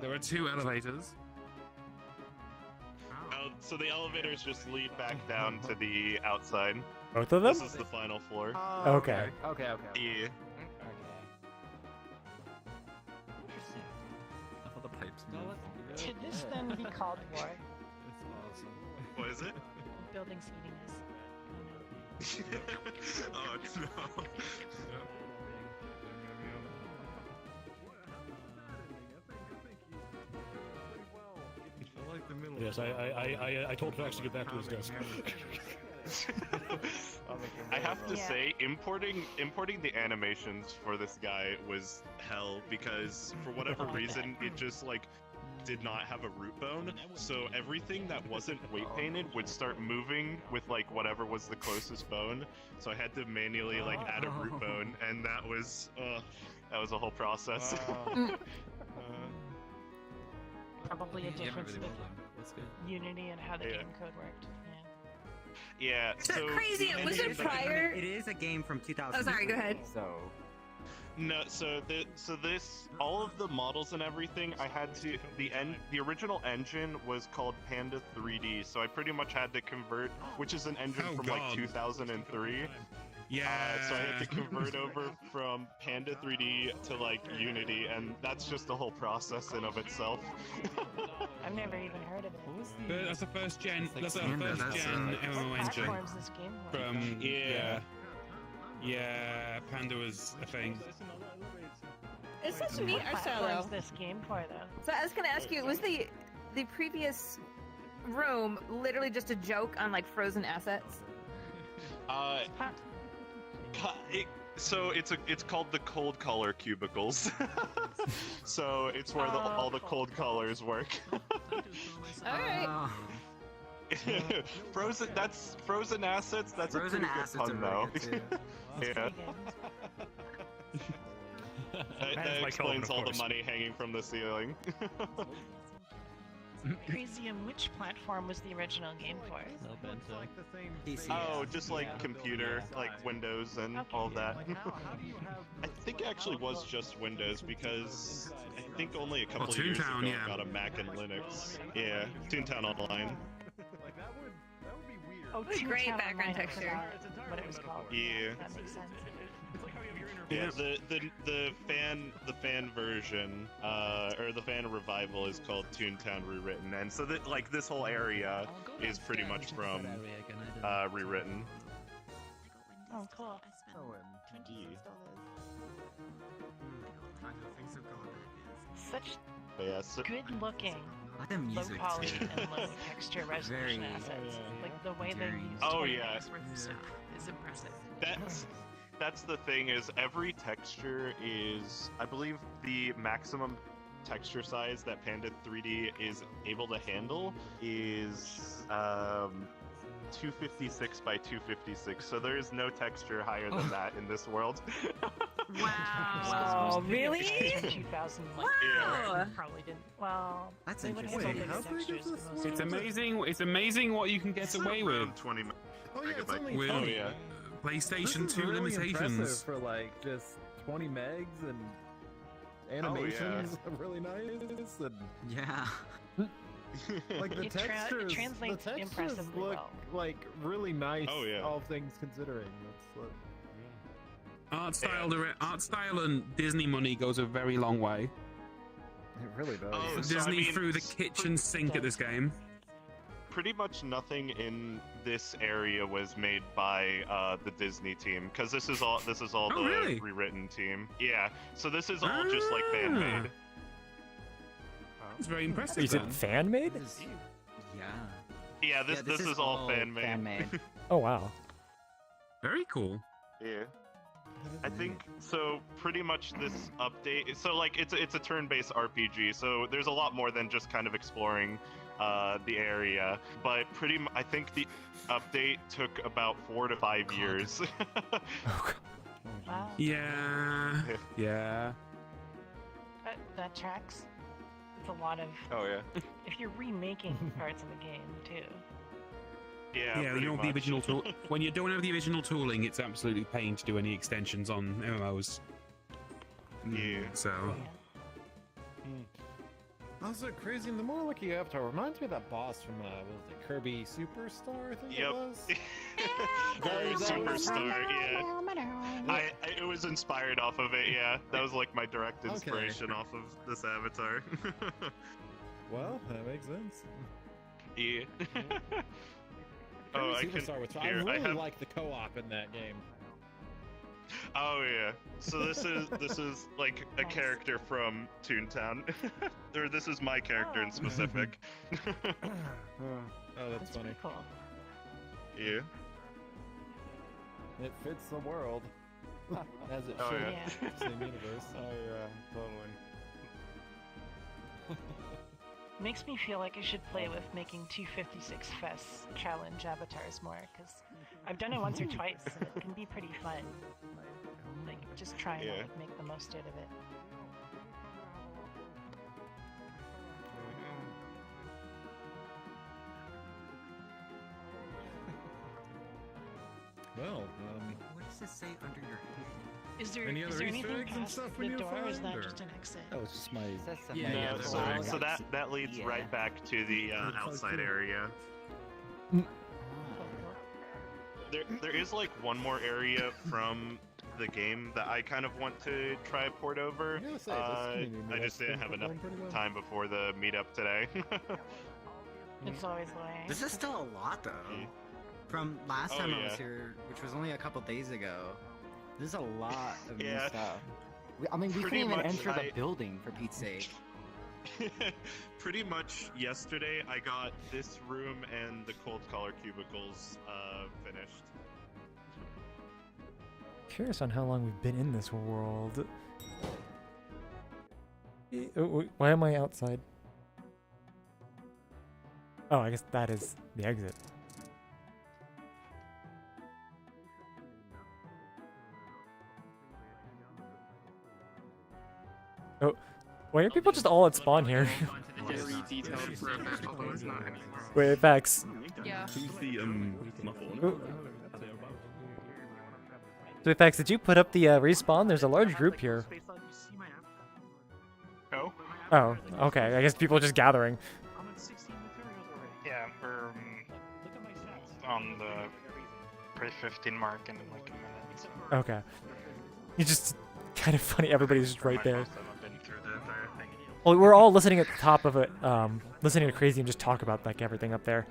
there are 2 elevators. So the elevators just lead back down to the outside. Both of them? This is the final floor. Okay. Okay. Yeah. All the pipes. Should this then be called war? What is it? Building seating is. Oh no. I feel like Yes, I told Fax to get back to his desk. I have to say, importing the animations for this guy was hell because for whatever reason it just like did not have a root bone, so everything that wasn't weight painted would start moving with like whatever was the closest bone. So I had to manually like add a root bone, and that was a whole process. Probably a difference with Unity and how the game code worked. Yeah. So Crazium, was it prior? It is a game from 2000. Oh, sorry, go ahead. So. No, so this all of the models and everything I had to the original engine was called Panda 3D, so I pretty much had to convert, which is an engine from like 2003. Yeah. So I had to convert over from Panda 3D to like Unity, and that's just a whole process in of itself. I've never even heard of it. But that's the first gen. That's the first gen MMO engine. Platforms this game on? From yeah, Panda was a thing. It's such a neat art style, Platforms though. this game for though. So I was gonna ask you, was the previous room literally just a joke on like frozen assets? So it's called the cold color cubicles. So it's where all the cold colors work. All right. Frozen. That's frozen assets. That's Frozen a pretty assets good pun, are though. really good, Yeah. That my explains code, all of the course. money hanging from the ceiling. Crazium, which platform was the original game for? Oh, just like computer, like Windows and all that. I think it actually was just Windows because I think only a couple of years ago Toontown, yeah. I got a Mac and Linux. Yeah, Toontown Online. Oh, Great Toontown background Online, I texture. forgot what it was called. Yeah. That makes sense. Yeah, the fan version, or the fan revival is called Toontown Rewritten, and so that like this whole area is pretty much from rewritten. Oh, cool. Such But yeah, so, good looking, the low music, poly too. and low texture resolution assets. Like the way they use oh 20 yeah, minutes worth of stuff is impressive. that's the thing is every texture is, I believe the maximum texture size that Panda 3D is able to handle is 256 by 256, so there is no texture higher than that in this world. Wow, really? 2000. Wow. Probably didn't. Well, That's they would interesting. handle Wait, big how big is textures this the most. It's amazing. It's amazing what you can get away with 20 Oh yeah, it's only with 20. PlayStation This is 2 really limitations. impressive for like just 20 megs and animations are really nice and Yeah. like the It translates the textures impressively look well. like really nice. Oh, yeah. All things considering. That's Art style and Disney money goes a very long way. it really does. Oh, so, Disney I mean, threw the kitchen sink at this game. pretty much nothing in this area was made by the Disney team, because this is all the really? rewritten team. Yeah, so this is all just like fan made. It's very impressive. Is it fan made? Yeah. Yeah, this is all fan made. fan-made. Oh wow. Very cool. Yeah. I think so. Pretty much this update. So like it's a turn-based RPG. So there's a lot more than just kind of exploring the area. But I think the update took about 4 to 5 years. Wow. Yeah. Yeah. That tracks. It's a lot of. Oh yeah. If you're remaking parts of the game too. Yeah. Yeah, pretty you know the much. original tool. When you don't have the original tooling, it's absolutely pain to do any extensions on MMOs. Yeah. So. Also, Crazium, the more I look at you Avatar, reminds me of that boss from what was it, Kirby Superstar, I think it was? Superstar, yeah. It was inspired off of it, yeah. That was like my direct inspiration off of this avatar. Well, that makes sense. Yeah. Kirby I can Superstar was fun. I here, really have- like the co-op in that game. Oh yeah. So this is like a character from Toontown, or this is my character in specific. Oh, that's funny. Cool. Yeah. It fits the world. As it Oh, should. yeah. Same universe. Oh yeah, totally. Makes me feel like I should play with making 256 Fest challenge avatars more, because I've done it once or twice, and it can be pretty fun. Like, just trying to like, make the most out of it. Well, What does it say under your head? Is there, Any is other there Easter anything eggs and past stuff the we need to door, or is find, that or- just an exit? that was just my. No, so that leads right back to the outside area. There is like one more area from the game that I kind of want to try port over. I just didn't have enough time before the meetup today. It's always the way. This is still a lot, though. From last Oh, time I was yeah. here, which was only a couple days ago. This is a lot of new Yeah. stuff. I mean, we Pretty couldn't even much, enter the I- building, for Pete's sake. Pretty much yesterday I got this room and the cold collar cubicles finished. Curious on how long we've been in this world. Why am I outside? Oh, I guess that is the exit. Oh, why are people just all at spawn here? Very detailed for a map, although it's not anymore. Wait, Vex. Yeah. Who's the muffle? Oh. So, Vex, did you put up the respawn? There's a large group here. Oh? Oh, okay. I guess people are just gathering. Yeah, we're on the pre-15 mark in like a minute. So. Okay. It's just kind of funny. Everybody's just right there. Most of them have been through the entire thing. Well, we're all listening at the top of it, listening to Crazium just talk about like everything up there.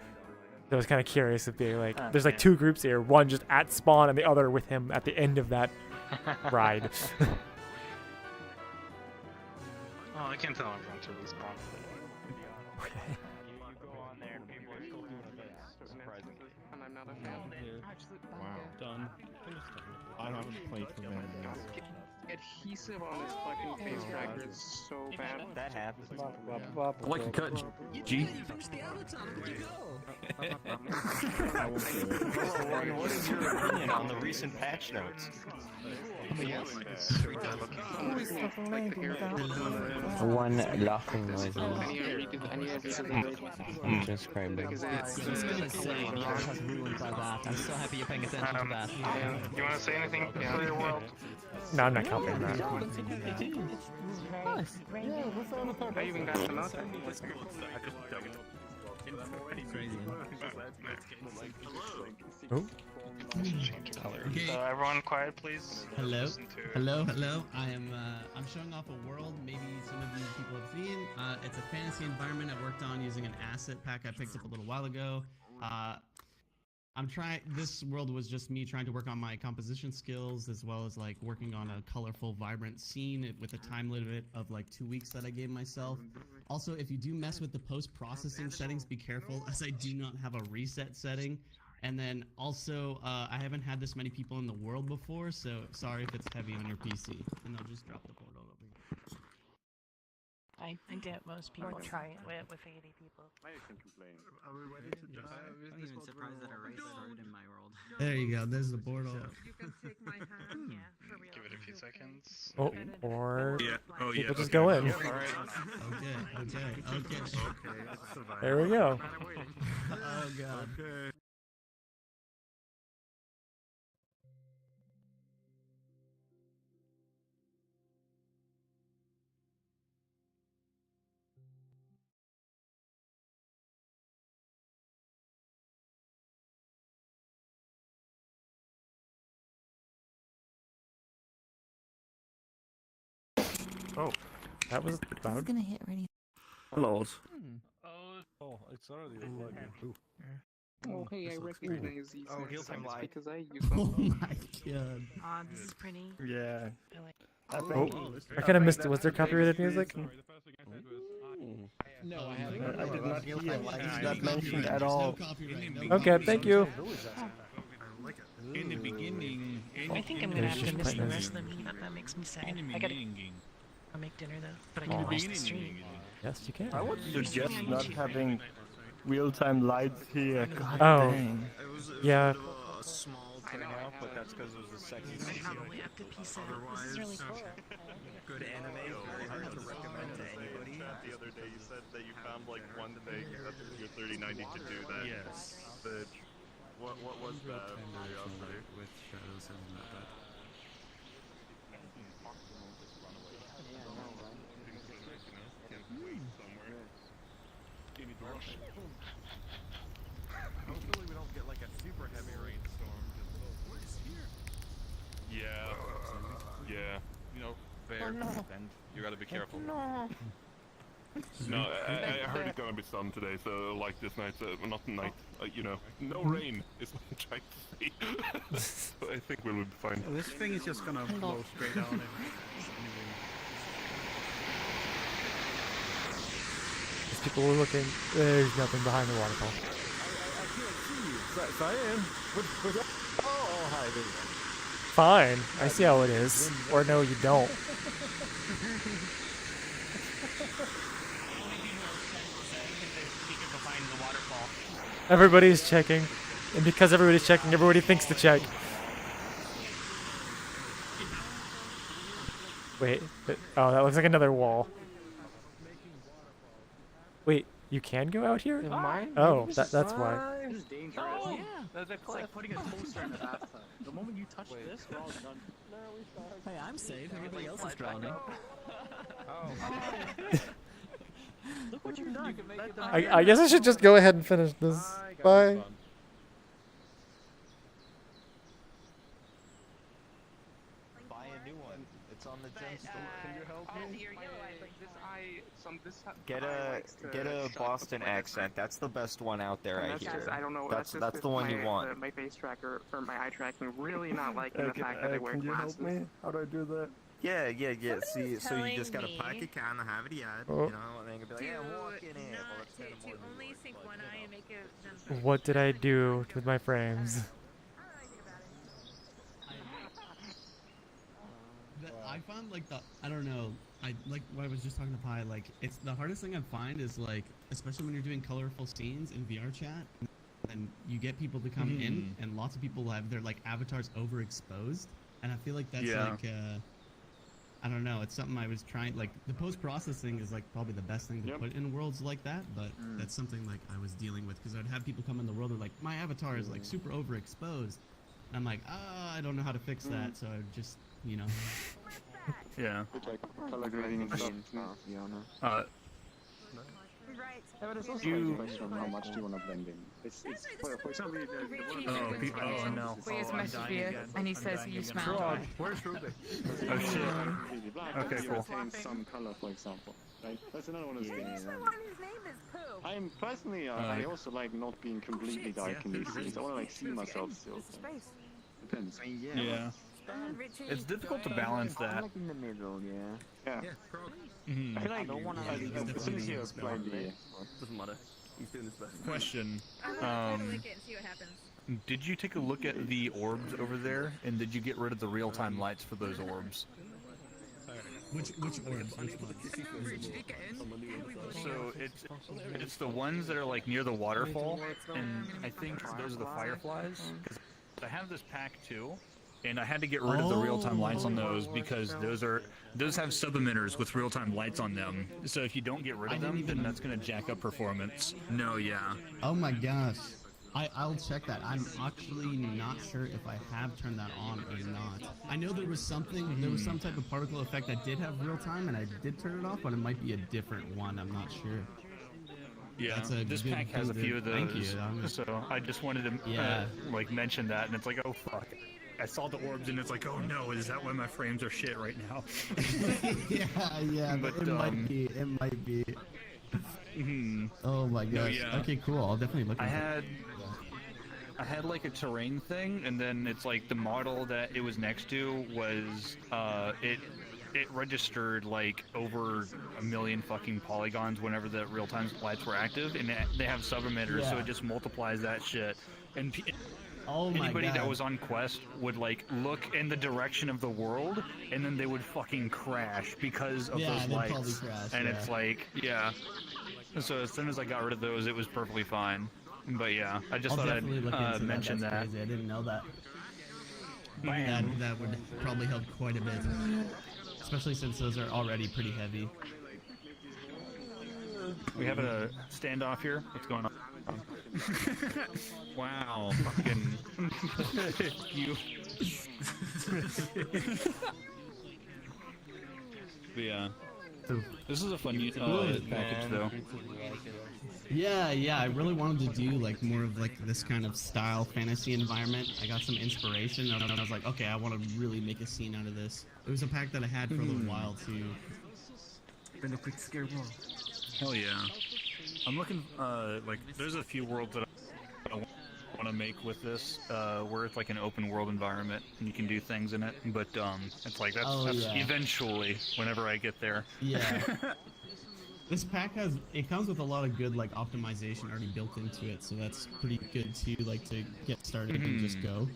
So I was kind of curious if they like, there's like two groups here, one just at spawn and the other with him at the end of that ride. Oh, I can't tell everyone to respawn. Okay. You go on there and people are still doing events, surprisingly. And I'm not a fan. Wow. Done. I haven't played for many years. Adhesive on this fucking face cracker is so bad. That happens. Like a cut. G. What is your opinion on the recent patch notes? One laughing noise. Just crying. It's insane. The art has ruined by that. I'm so happy you're paying attention to that. You want to say anything for your world? No, I'm not copying that. I even got some out there. Oh. Okay. So everyone quiet, please. Hello. Listen to- Hello. I'm showing off a world maybe some of you people have seen. It's a fantasy environment I worked on using an asset pack I picked up a little while ago. This world was just me trying to work on my composition skills as well as like working on a colorful, vibrant scene with a time limit of like 2 weeks that I gave myself. Also, if you do mess with the post-processing settings, be careful as I do not have a reset setting. And then also, I haven't had this many people in the world before, so sorry if it's heavy on your PC. And I'll just drop the portal over here. I doubt most people try it with 80 people. I'm even surprised that a race started in my world. There you go, there's the portal. Give it a few seconds. Oh, or Yeah. Oh, people yeah. just go in. Okay. There we go. Oh god. Okay. Oh, that was loud. Gonna hit ready. Lord. Oh, it's already a plug. Oh, hey, I recognize these heal time live. because I use Oh them. my god. Aw, this is pretty. Yeah. I like Oh, I kind of missed it. Was there copyrighted music? No, I haven't. I did not hear It's that mentioned at all. Okay, thank you. In the beginning. I think I'm gonna have to miss the rest of the meetup. That makes me sad. I gotta. I'll make dinner though, but I can watch the stream. Yes, you can. I would suggest not having real-time lights here. God Oh, dang. yeah. A small turnout, but that's because it was a sexy I probably have to peace out. This is really cool. good anime. Very hard to recommend to anybody. The other day you said that you found like one thing that your 3090 could do that. Yes. That, what was that? With shadows and that. Hopefully we don't get like a super heavy rainstorm. Yeah. Yeah. You know, fair. And you gotta be careful. No, I heard it's gonna be sun today, so like this night, not night, you know, no rain is what I'm trying to say. So I think we'll be fine. This thing is just gonna blow straight down. As people were looking, there's nothing behind the waterfall. Cyan. Oh, hi, there you go. Fine, I see how it is. Or no, you don't. Everybody's checking, and because everybody's checking, everybody thinks to check. Wait, oh, that looks like another wall. Wait, you can go out here? Oh, that's why. This is dangerous. Oh, yeah. It's like putting a toaster in a bathtub. The moment you touch this, we're all done. Hey, I'm safe. Everybody else is drowning. Look what you've done. I guess I should just go ahead and finish this. Bye. Buy a new one. It's on the gem store. Can you help me? Get a Boston accent. That's the best one out there, I hear. I don't know. That's the one you want. My face tracker or my eye tracking really not liking the fact that I wear glasses. Can you help me? How do I do that? Yeah. See, so you telling just gotta me pack a can and have it yet, Oh. you know, and then you can be like, yeah, walk in it. Well, that's to, kinda to more than only what sync it's one like, eye you and know. make it jump. What did I do with my frames? I found like I don't know, I like what I was just talking to Pi, like it's the hardest thing I find is like, especially when you're doing colorful scenes in VRChat, and you get people to come in, and lots of people have their like avatars overexposed, and I feel like that's like I don't know, it's something I was trying, like the post-processing is like probably the best thing to put in worlds like that, but that's something like I was dealing with, because I'd have people come in the world and like, my avatar is like super overexposed, and I'm like, I don't know how to fix that, so I just, you know. Yeah. Color grading and stuff, to be honest. Right. But it's also You- a question of how much do you want to blend in. It's for example, Oh no. We just messaged you, and he says you smell. Frog, where's Ruby? Oh shit. Okay, cool. retain some color, for example. Right? That's another one of those things. Whose name is Pooh? I'm personally, I also like not being completely dark in these scenes. I want to like see myself still. Depends. Yeah. It's difficult to balance that. Like in the middle, yeah. Mhm. I feel like I don't want to. As soon as you apply the. Doesn't matter. He's doing his best. Question. I'm gonna take a look and see what happens. Did you take a look at the orbs over there, and did you get rid of the real-time lights for those orbs? Which orbs? Which ones? So it's the ones that are like near the waterfall, and I think those are the fireflies. Because I have this pack too, and I had to get rid of the real-time lights on those because those have sub-emitters with real-time lights on them. So if you don't get rid of them, then that's gonna jack up performance. No, yeah. Oh my gosh. I'll check that. I'm actually not sure if I have turned that on or not. I know there was something, there was some type of particle effect that did have real time, and I did turn it off, but it might be a different one. I'm not sure. Yeah, That's a this good pack has a thing few to- of those. thank you. So I just wanted to like mention that, and it's like, oh fuck. I saw the orbs, and it's like, oh no, is that why my frames are shit right now? yeah, but it might be. It might be. Oh my gosh. No, yeah. Okay, cool. I'll definitely look I into had it. I had like a terrain thing, and then it's like the model that it was next to was it registered like over 1 million fucking polygons whenever the real-time lights were active, and they have sub-emitters, so Yeah. it just multiplies that shit. And Oh my anybody that God. was on quest would like look in the direction of the world, and then they would fucking crash because of Yeah, those they'd probably lights. crash, And yeah. it's like, yeah. So as soon as I got rid of those, it was perfectly fine. But yeah, I just I'll thought definitely look I'd into mention that. that. That's crazy. I didn't know that. That would probably help quite a bit, especially since those are already pretty heavy. We have a standoff here. What's going on? Wow. Fucking you. But yeah. This is a fun package though. Yeah, I really wanted to do like more of like this kind of style fantasy environment. I got some inspiration and I was like, okay, I want to really make a scene out of this. It was a pack that I had for a little while too. Been a quick scare wall. Hell yeah. I'm looking, like, there's a few worlds that I want to make with this, where it's like an open world environment and you can do things in it, but it's like that's yeah. eventually whenever I get there. Yeah. This pack comes with a lot of good like optimization already built into it, so that's pretty good too, like to get started and just go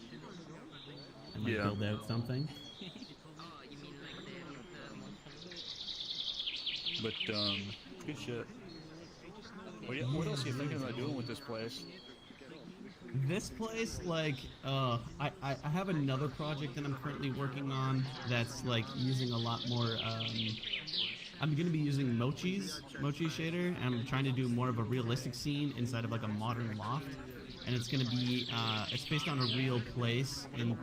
and like build out something. But good shit. What else are you thinking about doing with this place? This place, like, I have another project that I'm currently working on that's like using a lot more. I'm gonna be using Mochi shader, and I'm trying to do more of a realistic scene inside of like a modern loft, and it's gonna be it's based on a real place in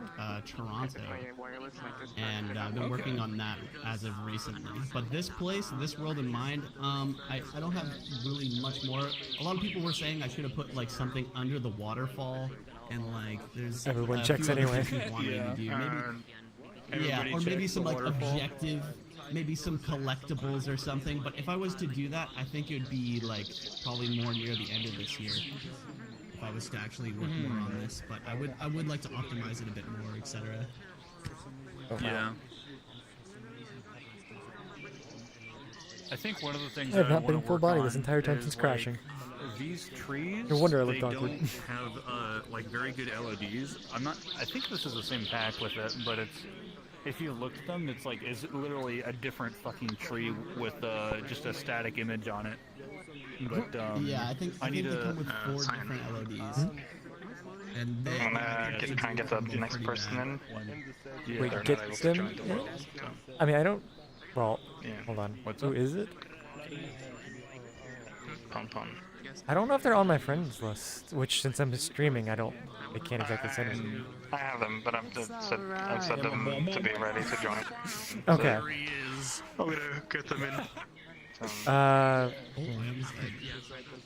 Toronto, and I've been working on that as of recently. But this place, this world in mind, I don't have really much more. A lot of people were saying I should have put like something under the waterfall, and like there's Everyone a checks few other anyway. things we wanted to do. Maybe, yeah, or maybe some like objective. Maybe some collectibles or something, but if I was to do that, I think it would be like probably more near the end of this year. If I was to actually work more on this, but I would like to optimize it a bit more, etc. Yeah. I think one of the things I have that I not been want to full work body on this entire time is, since like, crashing. These trees, No wonder I they looked awkward. don't have like very good LODs. I think this is the same pack with it, but it's, if you look at them, it's like, is literally a different fucking tree with just a static image on it. But yeah, I think they come with 4 different LODs. And they try and get the next person in. Yeah. Wait, They're get not able to them join the in? world, so. I mean, I don't. Well, Yeah. hold on. What's Who up? is it? Pom. I don't know if they're on my friends list. Which, since I'm streaming, I can't exactly send them. I have them, but I've set them to be ready to join. Okay. So, I'm gonna get them in.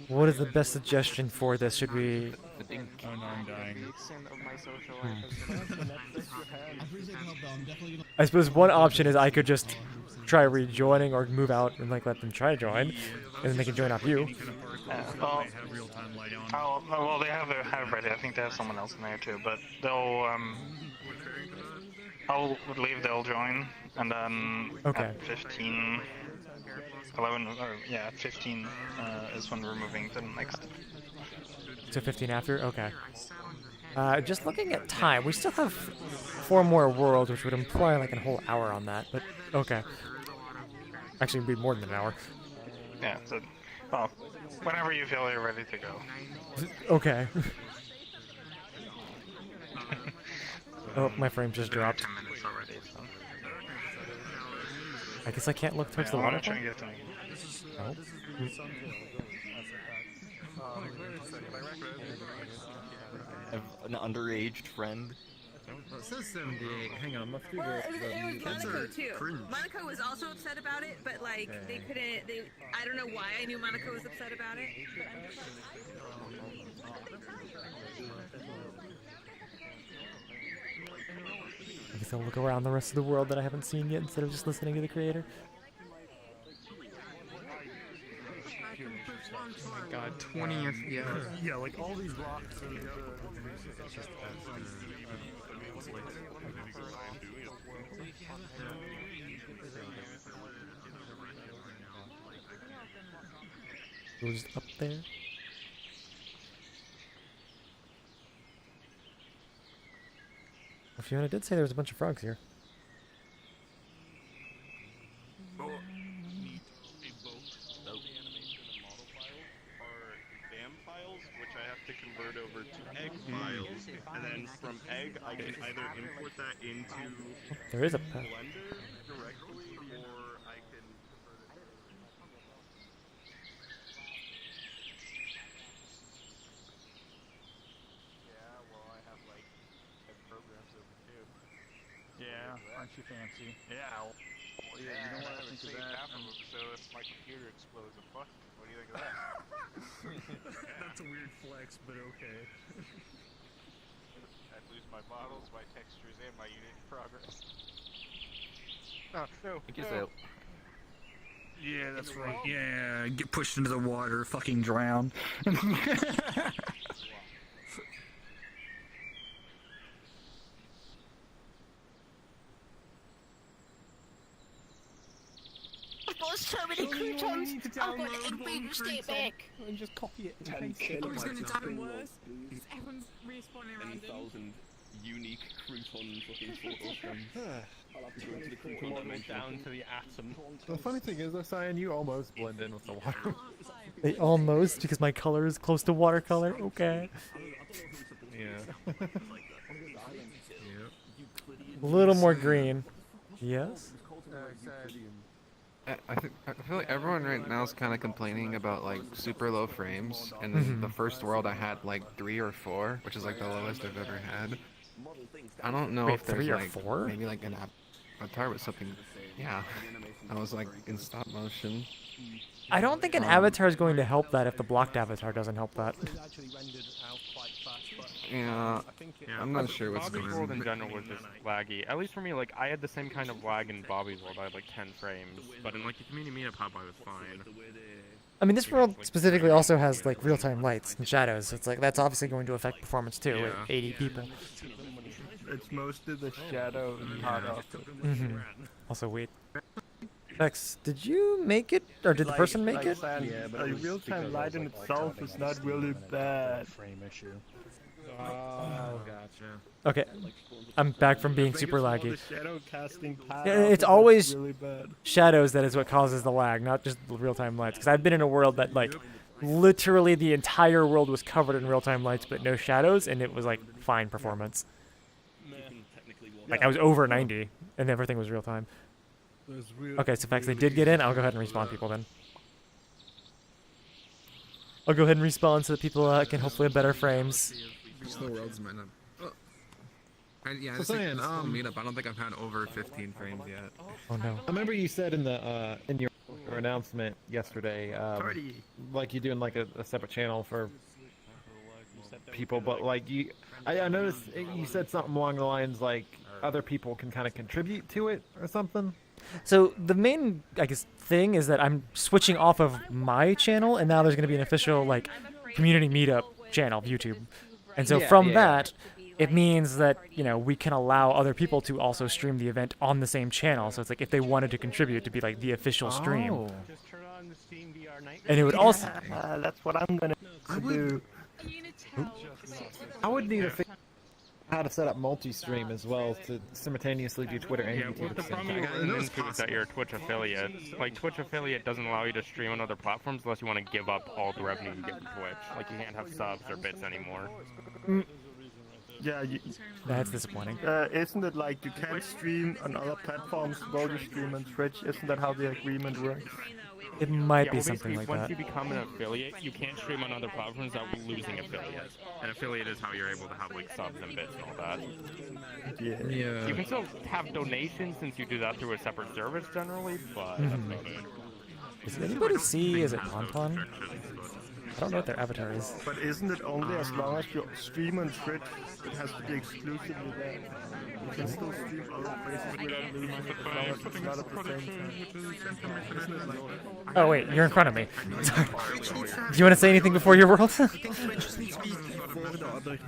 What is the best suggestion for this? Should we? Oh no, I'm dying. I suppose one option is I could just try rejoining or move out and like let them try to join, and then they can join off you. Well, they have it ready. I think they have someone else in there too, but they'll I'll leave. They'll join, and then at 15, 11, or yeah, 15 is when we're moving to the next. So 15 after? Okay. Just looking at time, we still have 4 more worlds, which would imply like a whole hour on that, but okay. Actually, it'd be more than an hour. Yeah, so, well, whenever you feel you're ready to go. Okay. Oh, my frame just dropped. 10 minutes already, so. I guess I can't look towards Yeah, the I wanna waterfall? try and get them. I have an underage friend. It says 78. Hang on, let's do Well, the it was Monaco too. cringe. Monaco was also upset about it, but like they couldn't. I don't know why I knew Monaco was upset about it. I guess I'll look around the rest of the world that I haven't seen yet instead of just listening to the creator. computer makes it stop. Oh my god, 20 FPS. Yeah, like all these rocks are It's just who's up there? Fiona did say there was a bunch of frogs here. Which I have to convert over to egg files, and then from egg I can either import that into There is a path. Blender directly, or I can convert it. Yeah, well I have like 10 programs open too. Yeah, aren't you fancy? Yeah. Well, yeah, you know what I think of that? Half of them, so if my computer explodes, I'm fucked. What do you think of that? That's a weird flex, but okay. I'd lose my models, my textures, and my unit progress. Oh, no. So. Yeah, that's right. Yeah, get pushed into the water, fucking drown. I've got so many croutons. I've got an egg beaten steak back. And just copy it and paste It's it. going to happen worse. Because everyone's respawning around him. 10,000 unique crouton fucking photo streams. I'll have to go into the crouton dimension. Down to the atom. The funny thing is, though, Cyan, you almost blend in with the water. They almost, because my color is close to watercolor. Okay. Yeah. A little more green. Yes? I feel like everyone right now is kind of complaining about like super low frames, and then the first world I had like 3 or 4, which is like the lowest I've ever had. I don't know Wait, if there's 3 or like 4? maybe like an avatar with something. Yeah, I was like in stop motion. I don't think an avatar is going to help that if the blocked avatar doesn't help that. Yeah, I'm not sure what's Bobby's going world on. in general was just laggy. At least for me, like I had the same kind of lag in Bobby's world. I had like 10 frames, but in like the community meetup hub, I was fine. I mean, this world specifically also has like real-time lights and shadows. It's like that's obviously going to affect performance too with 80 people. It's mostly the shadow part of it. Also, wait. Vex, did you make it, or did the person make it? Yeah, but real-time light in itself is not really bad. Frame issue. Oh, gotcha. Okay, I'm back from being super laggy. The shadow casting part It's always really bad. shadows that is what causes the lag, not just the real-time lights. Because I've been in a world that like literally the entire world was covered in real-time lights but no shadows, and it was like fine performance. Like I was over 90 and everything was real-time. Okay, so Vex, they did get in. I'll go ahead and respawn people then. I'll go ahead and respawn so that people can hopefully have better frames. Slow worlds might not. Yeah, So this is Cyan, meetup. I don't think I've had over 15 frames yet. Oh no. I remember you said in the in your announcement yesterday, like you doing like a separate channel for people, but like I noticed you said something along the lines like other people can kind of contribute to it or something. So the main, I guess, thing is that I'm switching off of my channel, and now there's going to be an official like community meetup channel, YouTube, and so from that, it means that we can allow other people to also stream the event on the same channel. So it's like if they wanted to contribute to be like the official stream, and it would also. That's what I'm gonna do. I would need to figure out how to set up multi-stream as well to simultaneously do Twitter and YouTube at the same time. Is that you're a Twitch affiliate. Like Twitch affiliate doesn't allow you to stream on other platforms unless you want to give up all the revenue you get from Twitch. Like you can't have subs or bits anymore. Yeah, That's disappointing. Isn't it like you can't stream on other platforms while you stream on Twitch? Isn't that how the agreement works? It might Yeah, be well, something basically, like once that. you become an affiliate, you can't stream on other platforms without losing affiliate. An affiliate is how you're able to have like subs and bits and all that. Yeah. You can still have donations since you do that through a separate service generally, but Does anybody see? Is it Ponton? I don't know what their avatar is. But isn't it only as long as you stream on Twitch? It has to be exclusively there. You can still stream other places without losing it as long as it's not at the same time. Isn't it like that? Oh wait, you're in front of me. Sorry. Do you want to say anything before your world?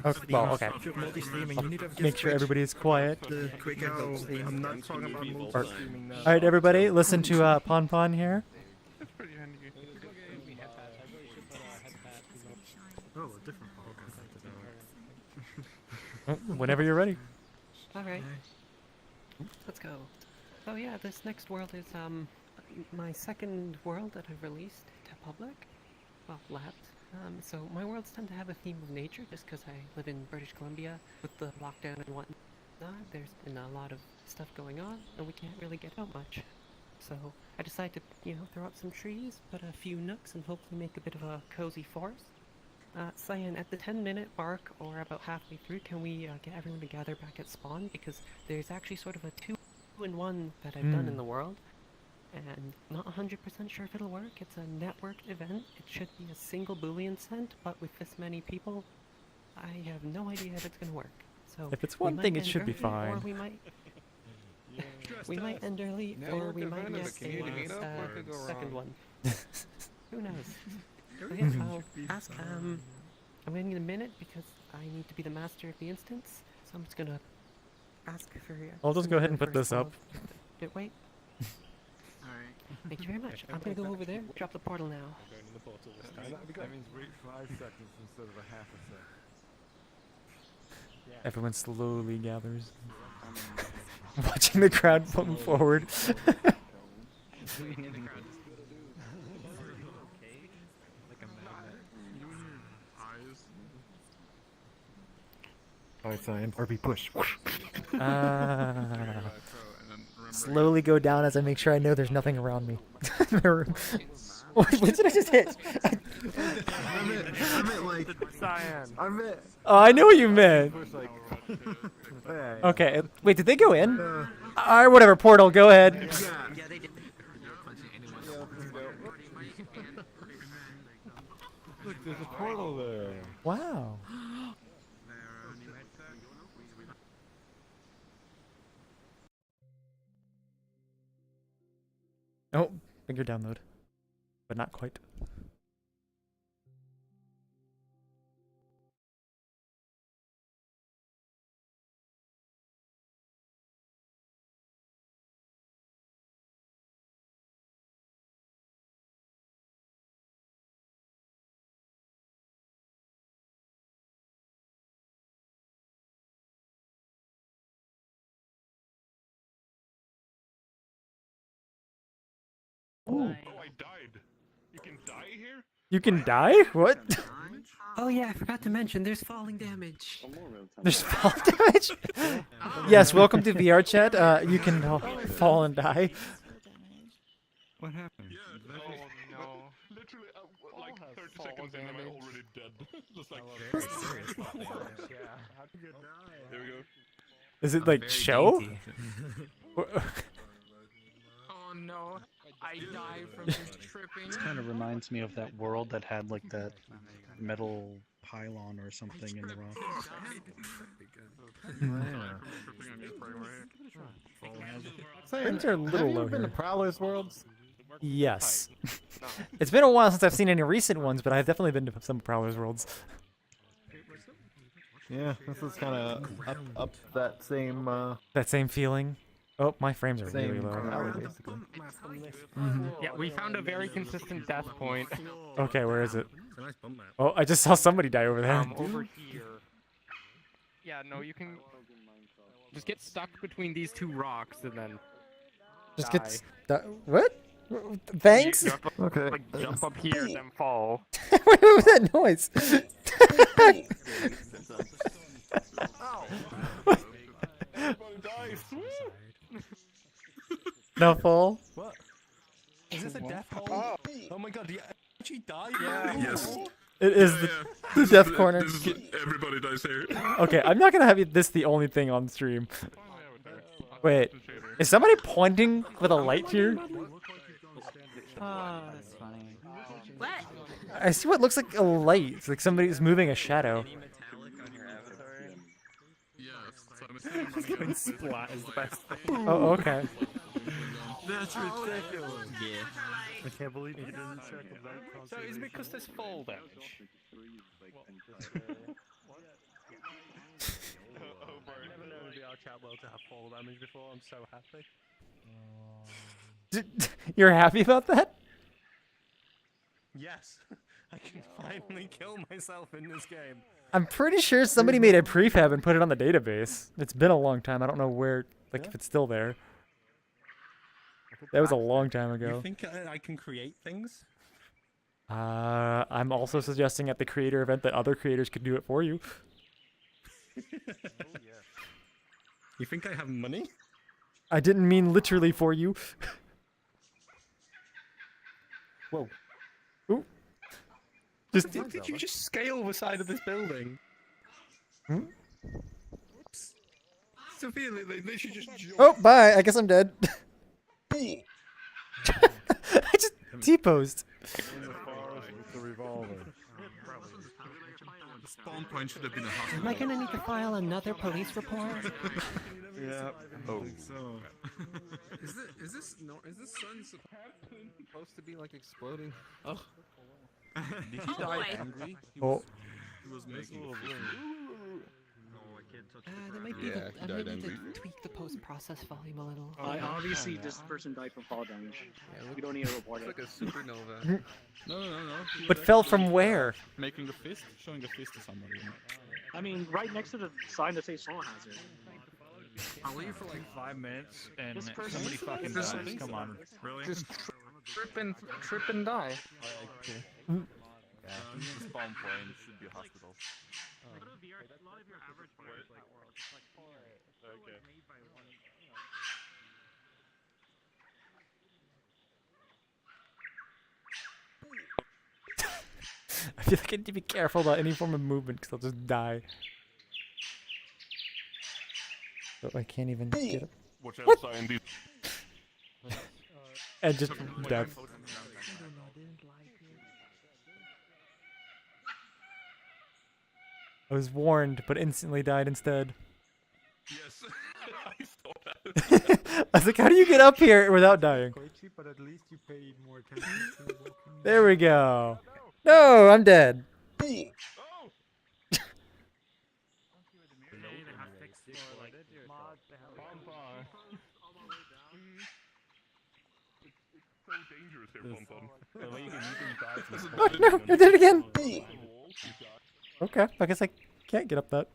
Oh, well, okay. I'll make sure everybody is quiet. I'm not talking about multi-streaming now. Alright, everybody, listen to Pon Pon here. Whenever you're ready. Alright. Let's go. So yeah, this next world is my second world that I've released to public. Well, labs. So my worlds tend to have a theme of nature just because I live in British Columbia with the lockdown and whatnot. There's been a lot of stuff going on and we can't really get out much. So I decided to, you know, throw up some trees, put a few nooks and hopefully make a bit of a cozy forest. Cyan, at the 10-minute mark or about halfway through, can we get everyone to gather back at spawn? Because there's actually sort of a 2-in-1 that I've done in the world. And not 100% sure if it'll work. It's a networked event. It should be a single Boolean sent, but with this many people, I have no idea if it's going to work. So if it's one thing, it should be fine. Or we might end early, or we might get a second one. Who knows? So yeah, I'll ask. I'm gonna need a minute because I need to be the master of the instance. So I'm just gonna ask for. I'll just go ahead and put this up. Wait. Alright. Thank you very much. I'm gonna go over there. Drop the portal now. That means wait 5 seconds instead of a half a second. Everyone slowly gathers. Watching the crowd come forward. Alright, Cyan. RP push. Slowly go down as I make sure I know there's nothing around me. What did I just hit? I meant like Cyan. Oh, I know what you meant. Okay, wait, did they go in? Alright, whatever, portal, go ahead. Yeah, they did. Look, there's a portal there. Wow. Oh, bigger download. But not quite. Oh, I died. You can die here? You can die? What? Oh yeah, I forgot to mention, there's falling damage. There's fall damage? Yes, welcome to VRChat. You can fall and die. What happened? Yeah, no. Literally, like 30 seconds in, I'm already dead. Just like... There we go. Is it like show? Oh no, I died from just tripping. This kind of reminds me of that world that had like that metal pylon or something in the rock. Frames are a little have you low ever been to here. Prowler's Worlds? Yes. It's been a while since I've seen any recent ones, but I've definitely been to some Prowler's Worlds. Yeah, this is kind of up that same That same feeling. Oh, my frames are same really low. alley, basically. Yeah, we found a very consistent death point. Okay, where is it? Oh, I just saw somebody die over there. Over here. Yeah, no, you can just get stuck between these two rocks and then Just die. get stuck. What? Thanks? You have to, like, jump up here and then fall. Wait, what was that noise? No fall? What? Is this a death hole? Oh my god, do you actually die? Yeah. Yes. It is the death corner. Everybody dies here. Okay, I'm not gonna have this the only thing on stream. Wait, is somebody pointing with a light here? Oh, that's funny. What? I see what looks like a light. It's like somebody's moving a shadow. Getting splat is the best thing. Oh, okay. That's ridiculous. Yeah. I can't believe you didn't check the light So is it because there's fall damage? I've never known the VRChat world to have fall damage before. I'm so happy. You're happy about that? Yes, I can finally kill myself in this game. I'm pretty sure somebody made a prefab and put it on the database. It's been a long time. I don't know where, like, if it's still there. That was a long time ago. You think I can create things? I'm also suggesting at the creator event that other creators could do it for you. You think I have money? I didn't mean literally for you. Whoa. Ooh. Just Did you just scale the side of this building? Hmm? Sophia, they should just Oh, bye. I guess I'm dead. I just T-posed. In the forest with the revolver. The spawn point should have been a Am hospital. I gonna need to file another police report? Yeah. Oh. So, is this sun supposed to be like exploding? Oh. Did he die angry? Oh. He was making No, I can't touch That might be Yeah, I he died might need angry. to tweak the post-process volume a little. Obviously, this person died from fall damage. We don't need to report It's it. like a supernova. No. He But was fell actually, from where? Making a fist, showing a fist to somebody. I mean, right next to the sign that says soul hazard. I'll leave for like 5 minutes and This person- somebody fucking This- dies. Come on. Really? Just trip and die. Mm. Yeah, the spawn point should be a hospital. I feel like I need to be careful about any form of movement because I'll just die. So I can't even get up. Watch out, What? scientist. And just death. I was warned, but instantly died instead. Yes, I saw that. I was like, how do you get up here without dying? But at least you paid more attention to walking. There we go. No, I'm dead. So dangerous here, Pom-Pom. Oh, no, I did it again. Okay, I guess I can't get up that.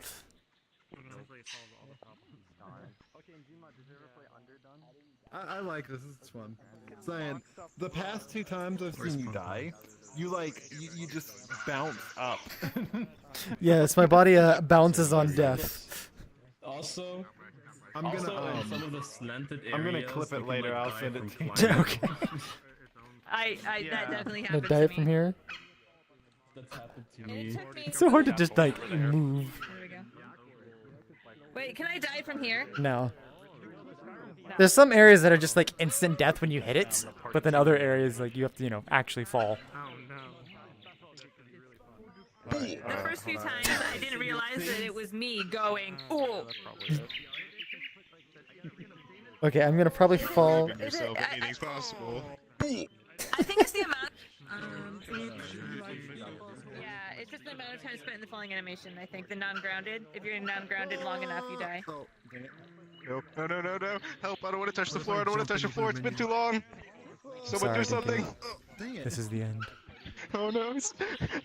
I like this. It's fun. Saying the past 2 times I've seen you die, you just bounce up. Yes, my body bounces on death. Also, I'm gonna some of the slanted areas. I'm gonna clip it you can, later. like, I'll die send it from to you. climbing. Okay. That definitely I happened die to me. from here. That's happened to And me. it took me It's so hard to just like move. There we go. Wait, can I die from here? No. There's some areas that are just like instant death when you hit it, but then other areas like you have to, actually fall. The first few times I didn't realize that it was me going, ooh. Okay, I'm gonna probably fall. Yourself anything's possible. I think it's the amount. Yeah, it's just the amount of time spent in the falling animation. I think the non-grounded. If you're non-grounded long enough, you die. Nope. No. Help, I don't want to touch the floor. I don't want to touch the floor. It's been too long. Someone do Sorry, something. DK. This is the end. Oh no, it's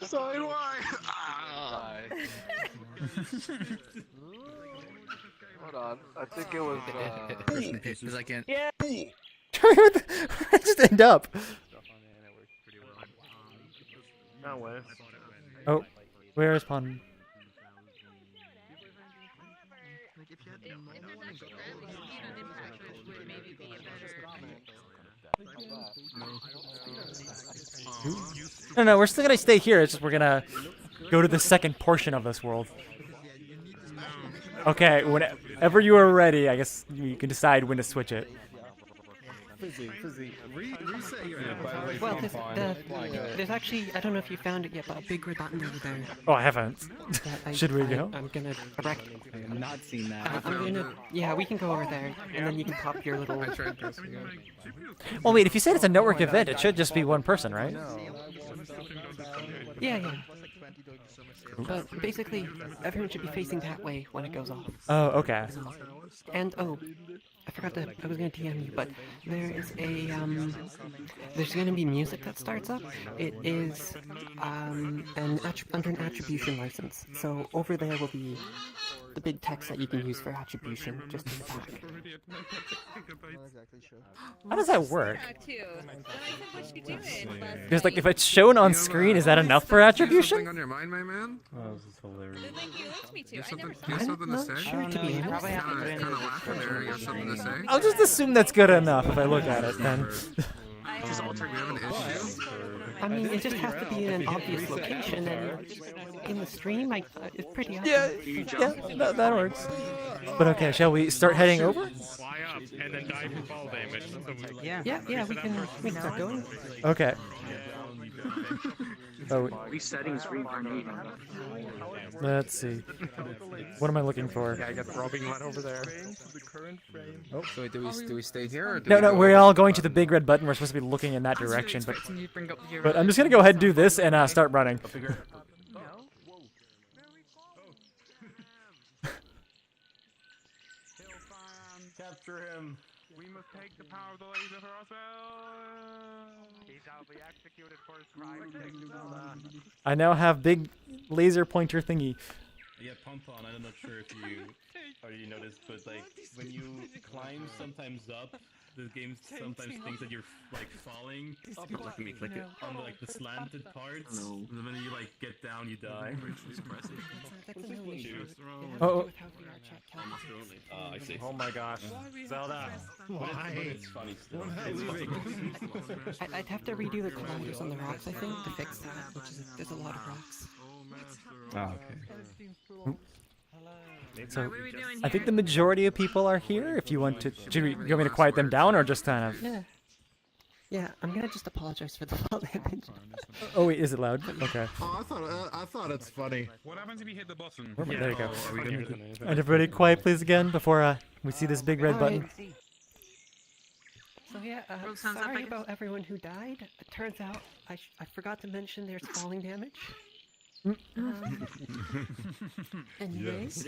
sorry, why? Hold on, I think it was. Because I can't. Yeah. Where did I just end up? No way. Oh, where is Pond? No, we're still gonna stay here. It's just we're gonna go to the second portion of this world. Okay, whenever you are ready, I guess you can decide when to switch it. Fizzy, reset your Well, there's actually, I don't know if you found it yet, but a big red button over there. Oh, I haven't. Should we go? I'm gonna direct. I have not seen that. Yeah, we can go over there, and then you can pop your little. Well, wait, if you said it's a network event, it should just be one person, right? Yeah. But basically, everyone should be facing that way when it goes off. Oh, okay. And I forgot that I was gonna TM you, but there is a there's gonna be music that starts up. It is under an attribution license. So over there will be the big text that you can use for attribution, just in the back. How does that work? Because like if it's shown on screen, is that enough for attribution? Something on your mind, my man? Oh, this is hilarious. You have something to say? Sure, to be honest. Kind of laughing there. You have something to say? I'll just assume that's good enough if I look at it then. Just alter. We have an issue. I mean, it just has to be in an obvious location, and in the stream, it's pretty obvious. Yeah, that works. But okay, shall we start heading over? Fly up and then die from fall damage. Yeah, we can start going. Okay. Oh, Resetting screen for meeting. let's see. What am I looking for? Yeah, I got throbbing right over there. Oh, so wait, do we stay here? Or do No, we go we're all going to the big red button. We're supposed to be looking in that direction, but I'm just gonna go ahead and do this and start running. Capture him. We must take the power of the laser for ourselves. He shall be executed for his crime. I now have big laser pointer thingy. Yeah, Pompon, I'm not sure if you already noticed, but like when you climb sometimes up, the game sometimes thinks that you're like falling up Let me click it. on like the slanted parts, and then when you like get down, you die. Oh. I see. Oh my gosh. Zelda. Why? It's funny still. I'd have to redo the kilometers on the rocks, I think, to fix that, which is there's a lot of rocks. Oh, okay. So, I think the majority of people are here. If you want to, you want me to quiet them down or just kind of? Yeah, I'm gonna just apologize for the fall damage. Oh wait, is it loud? Okay. Oh, I thought it's funny. What happens if you hit the button? There you go. And everybody quiet please again before we see this big red button. So yeah, sorry about everyone who died. It turns out I forgot to mention there's falling damage. Anyways,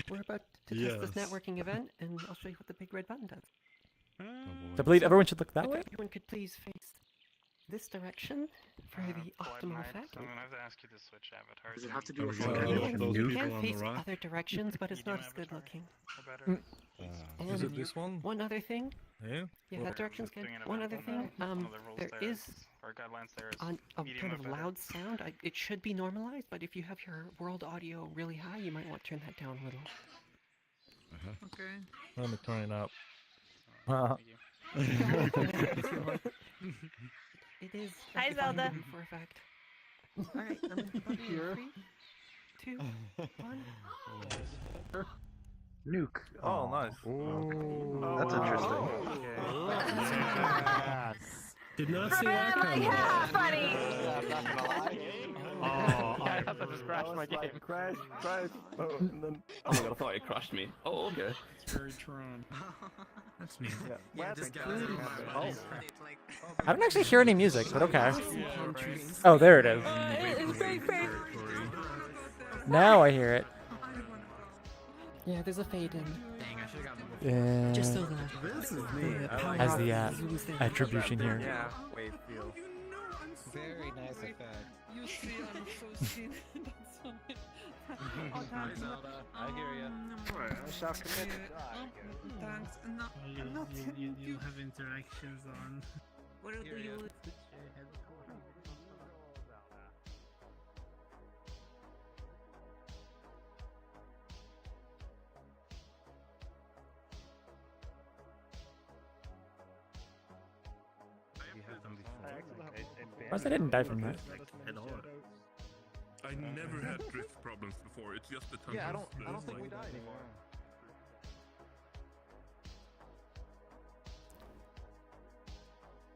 we're about to test this networking event, and I'll show you what the big red button does. I believe everyone should look that way. Everyone could please face this direction for the optimal effect. I'm gonna have to ask you to switch avatars. Does it have to do with You can face other directions, but it's not as good looking. Is it this one? One other thing. Yeah? Yeah, that direction's good. One other thing. There is a kind of loud sound. It should be normalized, but if you have your world audio really high, you might want to turn that down a little. Okay. Let me turn it up. It is. Hi, Zelda. For a fact. All right. I'm gonna put you in 3, 2, 1. Nuke. Oh, nice. That's interesting. Did not see that coming. Yeah, funny. I have to just crash my game. Crash. Oh, and then... Oh my god, I thought it crashed me. Oh, okay. Very Tron. That's me. I don't actually hear any music, but okay. Oh, there it is. Now I hear it. Yeah, there's a fade in. Yeah. Just so that This is neat. Has the attribution here. Yeah, wave feel. Very nice effect. You see, I'm so skinny. That's funny. I hear you. I shall commit. Thanks. You have interactions on. What do you? Surprised I didn't die from that. I never had drift problems before. It's just the time. Yeah, I don't think we died anymore.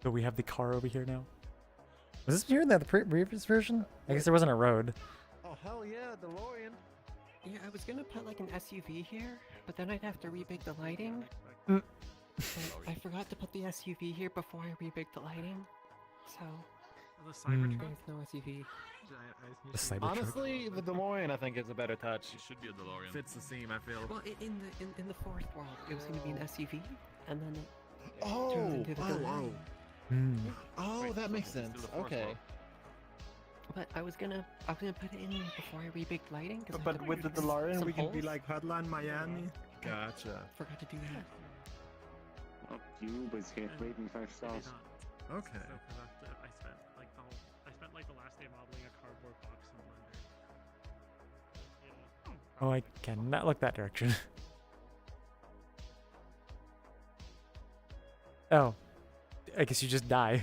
So we have the car over here now. Was this here in the previous version? I guess there wasn't a road. Oh hell yeah, DeLorean. Yeah, I was gonna put like an SUV here, but then I'd have to rebake the lighting. Mm. And I forgot to put the SUV here before I rebake the lighting. So there's no SUV. The Cybertruck. Honestly, the DeLorean I think is a better touch. It should be a DeLorean. Fits the theme, I feel. Well, in the fourth world, it was gonna be an SUV, and then it Oh, turns into the DeLorean. Oh, that makes sense. Okay. But I was gonna put it in before I rebaked lighting. Cause I But had with the some DeLorean, we can be holes. like Hotline Miami. Gotcha. Forgot to do that. Up you, but hit rating 5 stars. Okay. I spent like the last day modeling a cardboard box in Blender. Oh, I cannot look that direction. Oh. I guess you just die.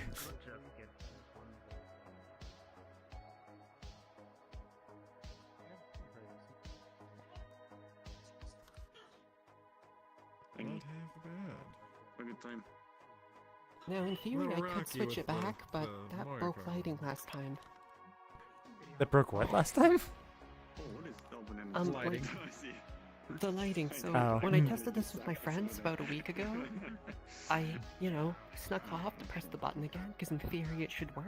Not half bad. A good time. Now, in theory, Little I could rocky switch with it the- back, but the that Mario broke Kart. lighting last time. That broke what last time? Oh, what is opening Like, the lighting. So Oh. when I tested this with my friends about a week ago, I, snuck off to press the button again, because in theory it should work.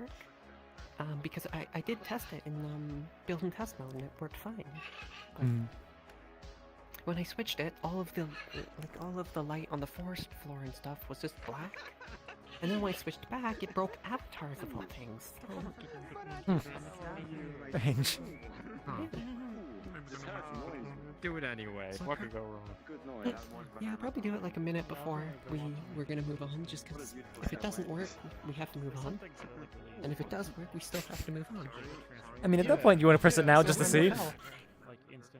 Because I did test it in build and test mode, and it worked fine. But when I switched it, all of the light on the forest floor and stuff was just black. And then when I switched back, it broke avatars of all things. Strange. Do it anyway. So What could go wrong? Yeah, I'll probably do it like a minute before we're gonna move on, just because if it doesn't work, we have to move on. And if it does work, we still have to move on. I mean, at that point, you want to press it now just to see? Hell.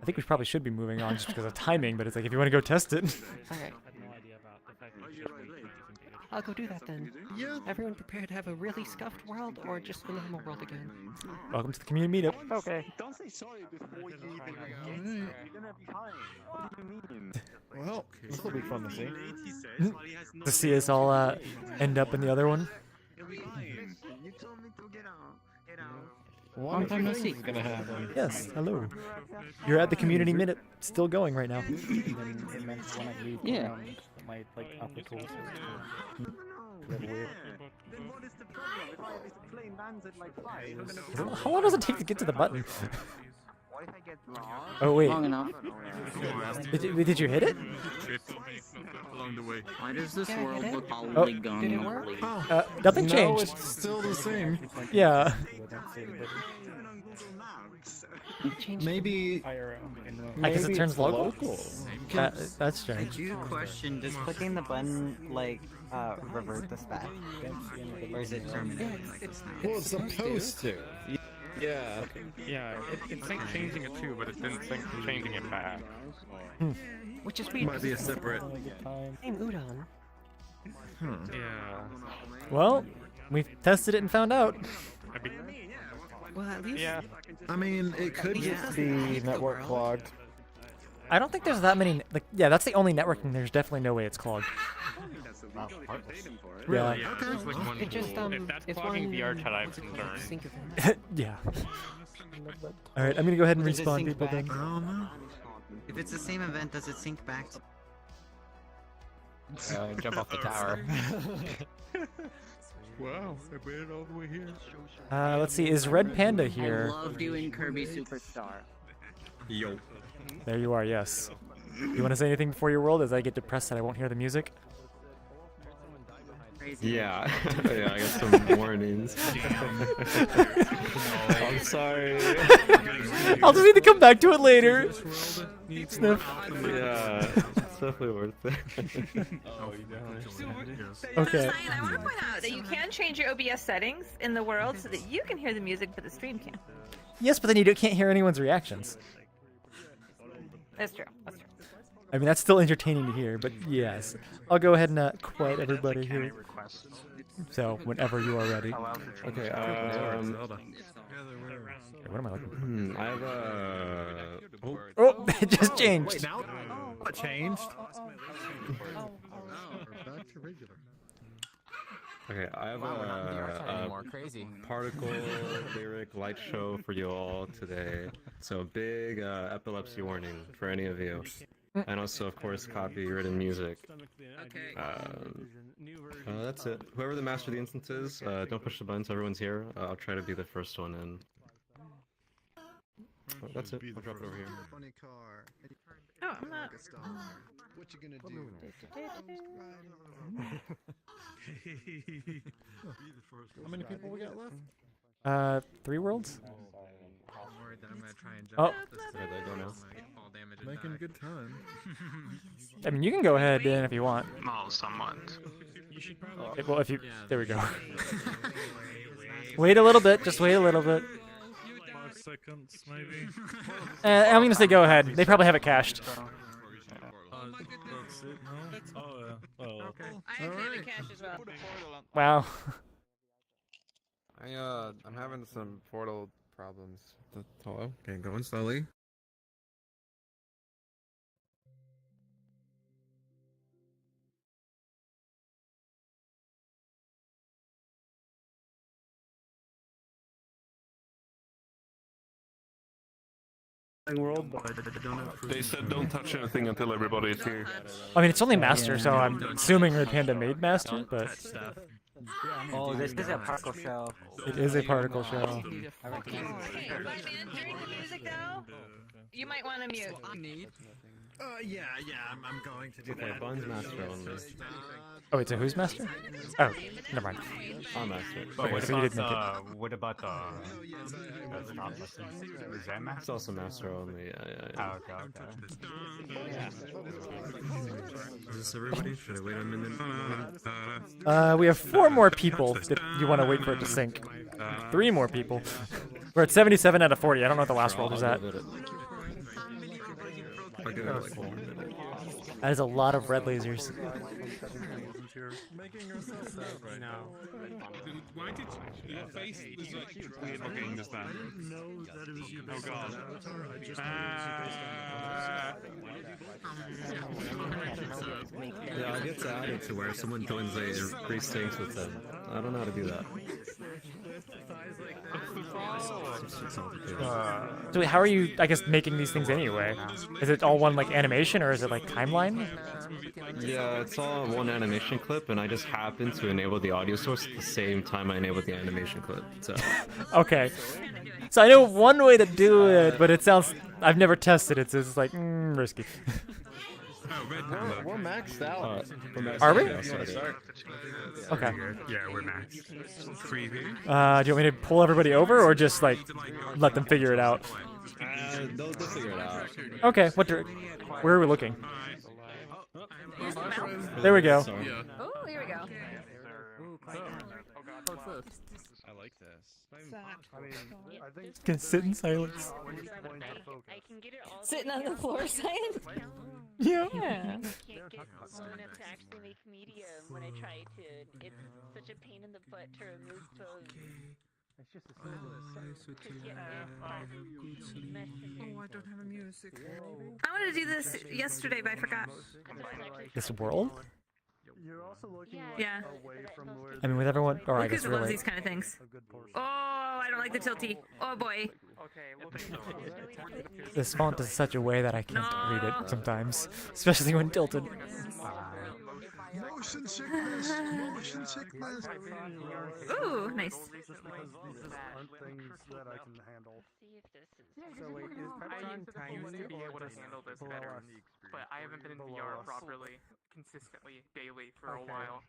I think we probably should be moving on just because of timing, but it's like if you want to go test it. Alright. I'll go do that then. Yeah. Everyone prepared to have a really scuffed world or just a normal world again? Welcome to the community meetup. Okay. Don't say sorry before you even get there. You're gonna be fine. What do you mean? Well, this will be fun to see. To see us all end up in the other one. You told me to get out. Get out. Long time no see. Gonna happen. Yes, hello. You're at the community meetup, still going right now. Yeah. My upper torso. Weird. Then what is the problem? If the plane lands at like 5, How long does it take to get to the button? what if I get lost? Oh wait. Long enough. Did you hit it? Along the way. Why does this world look Oh. polygon? Did it work? Nothing No, changed. it's still the same. Yeah. Maybe. I guess it turns local. local. That's strange. I do question, does clicking the button, like, revert this back? Or is it permanent? Well, it's supposed to. Yeah. Yeah, it synced changing it too, but it didn't sync changing it back. Which is weird. Might be a separate. Same udon. Yeah. Well, we've tested it and found out. Well, at least. Yeah. I mean, it could Yeah. just be network clogged. I don't think there's that many. Like, yeah, that's the only networking. There's definitely no way it's clogged. Yeah. Yeah, it's like one It just, if that's it's clogging one VRChat, I have concern. sync event. Yeah. All right, I'm gonna go ahead and Does it respawn sync people back? then. If it's the same event, does it sync back to... Jump off the tower. Wow, I made it all the way here. Let's see. Is ReddPanda I here? love doing Kirby Superstar. Yo. There you are. Yes. You want to say anything before your world? As I get depressed that I won't hear the music. Yeah, yeah, I got some warnings. I'm sorry. I'll just need to come back to it later. Sniff. Yeah, it's definitely worth it. Okay. I want to point out that you can change your OBS settings in the world so that you can hear the music, but the stream can't. Yes, but then can't hear anyone's reactions. That's true. That's true. I mean, that's still entertaining to hear, but yes. I'll go ahead and quiet everybody here. So, whenever you are ready. Okay, What am I looking I have a... Oh, it just changed. Wait, now it changed. Back to regular. Okay, I have Wow, we're not in the ReddPanda anymore. a Crazy. particle lyric light show for you all today. So big epilepsy warning for any of you. And also, of course, copywritten music. That's it. Whoever the master of the instance is, don't push the buttons. Everyone's here. I'll try to be the first one in. That's it. I'll drop it over here. Funny car. Oh, I'm not. What you gonna do? How many people we got left? 3 worlds? I'm worried that I'm gonna try and Oh. jump this Where they go now? fall damage and Making die. good time. I mean, you can go ahead in if you want. No, somewhat. Well, if you... There we go. Wait a little bit. Just wait a little bit. 5 seconds, maybe. I'm gonna say go ahead. They probably have it cached. That's it, no? Oh, yeah. Oh. I actually have it cash as well. Wow. I'm having some portal problems. Hello? Okay, going slowly. World, but I don't have They said don't touch anything until everybody is here. I mean, it's only Master, so I'm assuming ReddPanda made Master, but... Oh, this is a particle show. It is a particle show. Hey, man, during the music though, you might want to mute. Yeah, I'm going to do Okay, that. Buns master only. Oh, wait, so who's Master? Oh, never mind. I'm master. But what about what about the stop button? Is that It's master? also master only. Yeah. Oh, okay. Is this everybody? Should I wait a minute? We have 4 more people if you want to wait for it to sync. 3 more people. We're at 77 out of 40. I don't know what the last world was at. I'll give it like 1 minute. That is a lot of red lasers. Making yourself sad right now. Why did your face was like weird looking just then? I didn't know that it was you based God. on an avatar. I just knew it was you based on Yeah, I get to add it to where someone joins a precinct with them. I don't know how to do that. So wait, how are you, I guess, making these things anyway? Is it all one, like, animation, or is it, like, timeline? Yeah, it's all one animation clip, and I just happen to enable the audio source at the same time I enable the animation clip. So. Okay. So I know one way to do it, but it sounds... I've never tested it, so it's like, risky. We're maxed out. Are we? Yeah, Okay. Yeah, we're max. Free. Do you want me to pull everybody over, or just, like, let them figure it out? They'll figure it out. Okay, where are we looking? There we go. Oh, here we go. I like this. I mean, I think Can sit in silence. Sitting on the floor silent? Yeah. Yeah. Can't get long enough to actually make medium when I try to. It's such a pain in the butt to remove both. It's just a Oh, I don't have a music. I wanted to do this yesterday, but I forgot. This world? you're also looking Yeah. away from where I mean, with everyone... Or I guess Lukas loves really... these kind of things. Oh, I don't like the tilty. Oh boy. This font is such a way that I can't read it sometimes, especially when tilted. Motion sickness. Motion sickness. Ooh, nice. aren't things that I can handle. So wait, is Petron tiny to be able to handle this better? But I haven't been in VR properly, consistently, daily for a while.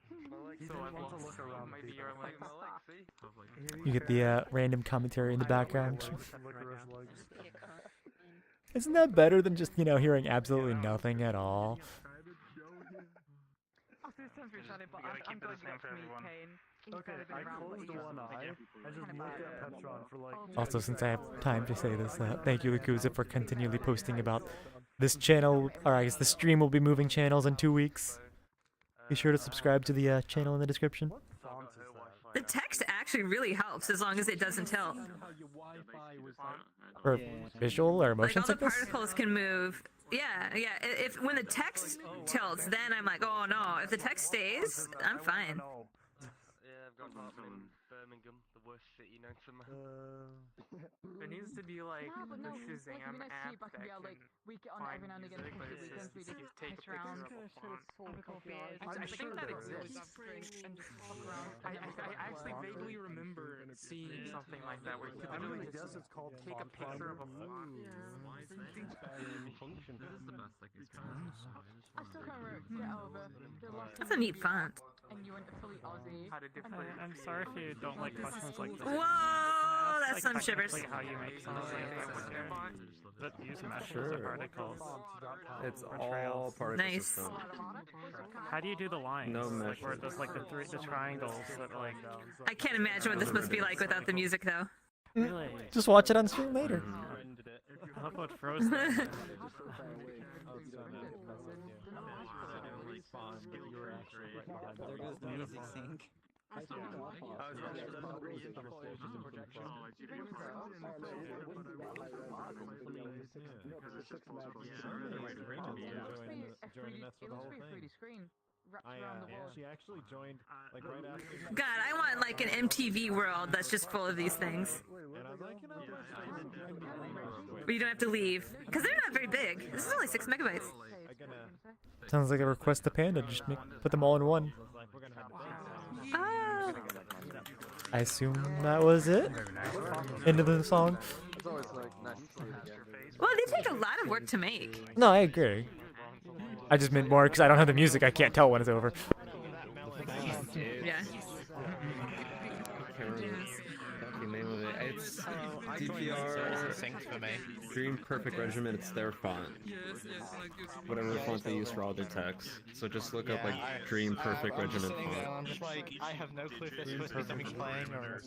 So I've lost my VR legs. You get the random commentary in the background. Isn't that better than just, hearing absolutely nothing at all? I'm going to for everyone. Okay, I closed one eye. I just looked at Petron for like... Also, since I have time to say this, thank you, Lukuza, for continually posting about this channel, or I guess the stream will be moving channels in 2 weeks. Be sure to subscribe to the channel in the description. The text actually really helps as long as it doesn't tilt. For visual or Like motion all the sickness? particles can move. Yeah. If when the text tilts, then I'm like, oh no. If the text stays, I'm fine. Birmingham, the worst city known to man. There needs to be like No, but the no, Shazam like, app maybe next that week I could be able to, can like, we get on find every now and again music, for but the it weekends, says we just you take a piss around. picture of a font. I I think that Just exists. and just fuck around. I actually vaguely remember seeing something like that where you could literally just take a picture of a font. Function. This is the best I can I still can't get over the last That's a neat font. and you went fully Aussie. How to differentiate. I'm sorry if you don't like questions like this. Whoa, that's some shivers. Like how you make songs like that use meshes or particles. It's or all trails. particle Nice. system. How do you do the lines? No like where meshes. there's like the triangles that like. I can't imagine what this must be like without the music, though. Really? Just watch it on stream later. I love how it froze there. There goes the music sync. She actually joined like right after. God, I want like an MTV world that's just full of these things. And I was like, Where you don't have to leave. Because they're not very big. This is only 6 megabytes. Sounds like a request to Panda. Just put them all in one. Oh. I assume that was it. End of the song. Well, they take a lot of work to make. No, I agree. I just meant more because I don't have the music. I can't tell when it's over. Yeah. The name of it. It's DPR synced for me. Dream Perfect Regimen. It's their font. Whatever font they use for all their text. So just look up like Dream Perfect Regimen font. I'm just like, I have no clue if there's supposed to be something playing or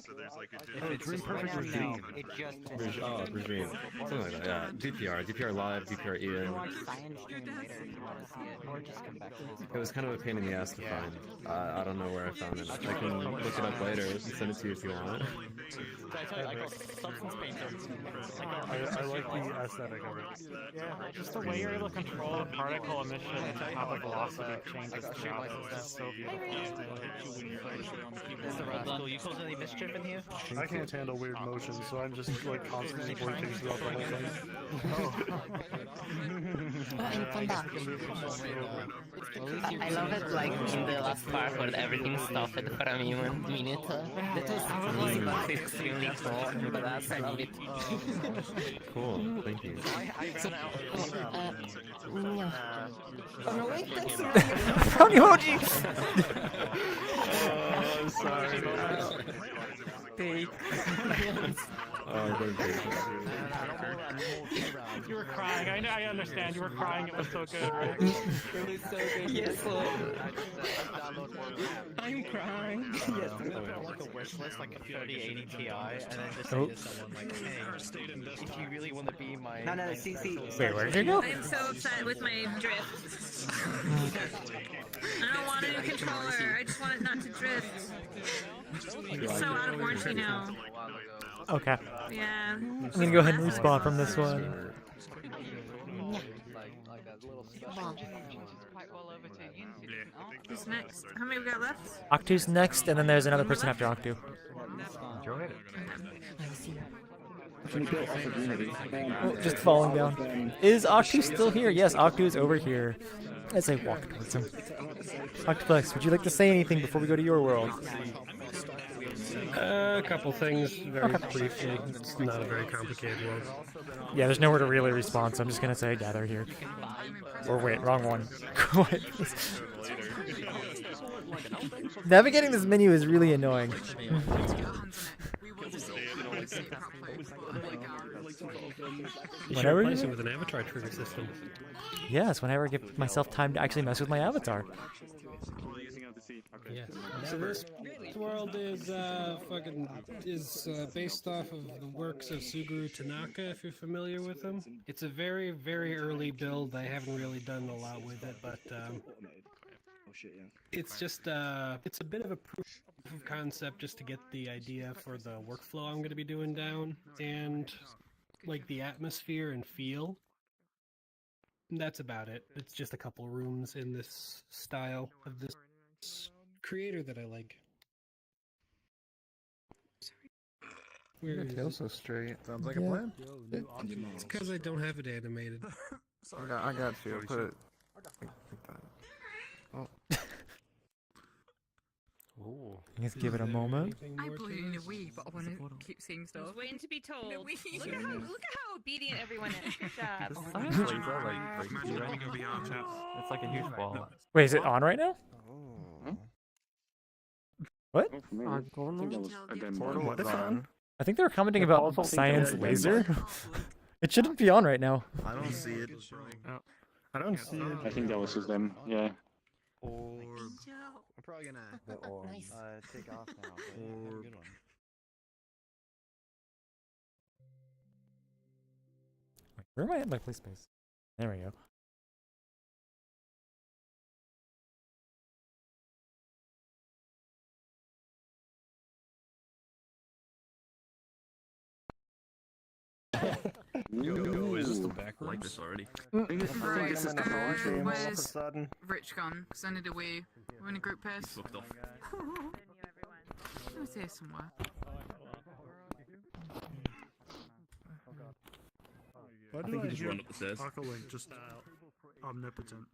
Oh, Dream Perfect Regime. Regime. Something like that. Yeah. DPR Live, DPR Ian. It was kind of a pain in the ass to find. I don't know where I found it. I can look it up later and send it to you if you want. I got substance painters. I like the aesthetic of it. Yeah, just the way you're able to control the particle emission and how the velocity changes throughout it is just so beautiful. You causing any mischief in here? I can't handle weird motions, so I'm just like constantly blinking throughout the whole thing. I love it like in the last part where everything stopped for a minute. That was extremely cool, but I love it. Cool, thank you. Funny emoji! Oh, I'm sorry. You were crying. I understand. You were crying. It was so good, right? It was so good. Yes, I'm crying. Yes. Like a wish list, like a 3080 Ti, and then just say to someone like, hey, if you really want to be my... No, see. Wait, where'd you go? I'm so upset with my drift. I don't want a new controller. I just want it not to drift. It's so out of warranty now. Okay. Yeah. I'm gonna go ahead and respawn from this one. Who's next? How many we got left? Octu's next, and then there's another person after Octu. Oh, just falling down. Is Octu still here? Yes, Octu is over here. As I walk towards him. Octuplex, would you like to say anything before we go to your world? A couple things, very briefly. It's not a very complicated world. Yeah, there's nowhere to really respond, so I'm just gonna say gather here. Or wait, wrong one. What? Navigating this menu is really annoying. Whenever you with an avatar trigger system. Yes, whenever I give myself time to actually mess with my avatar. Yeah. So this world is based off of the works of Suguru Tanaka, if you're familiar with him. It's a very, very early build. I haven't really done a lot with it, but it's just it's a bit of a proof of concept just to get the idea for the workflow I'm going to be doing down, and like the atmosphere and feel. And that's about it. It's just a couple rooms in this style of this creator that I like. Your tail's so straight. Sounds like a plan. It's because I don't have it animated. I got you. Put it like that. Oh. Ooh. Let's give it a moment. I put it in a Wii, but I want to keep seeing stuff. I was waiting to be told. No, Look at how obedient everyone is. Good job. It's like a huge ball. Wait, is it on right now? What? Portal is on. I think they were commenting about science laser. It shouldn't be on right now. I don't see it. I don't see it. I think that was just them. Yeah. I'm probably gonna take off now. Good one. Where am I at my play space? There we go. Yo, is this the back room? Like this already. Right, It's just a phone stream all of a where's sudden. Rich gone? Send it away. We're in a group piss. Fucked off. It was here somewhere. Why I do think I he just hear run up the stairs. Arcolink just omnipotent?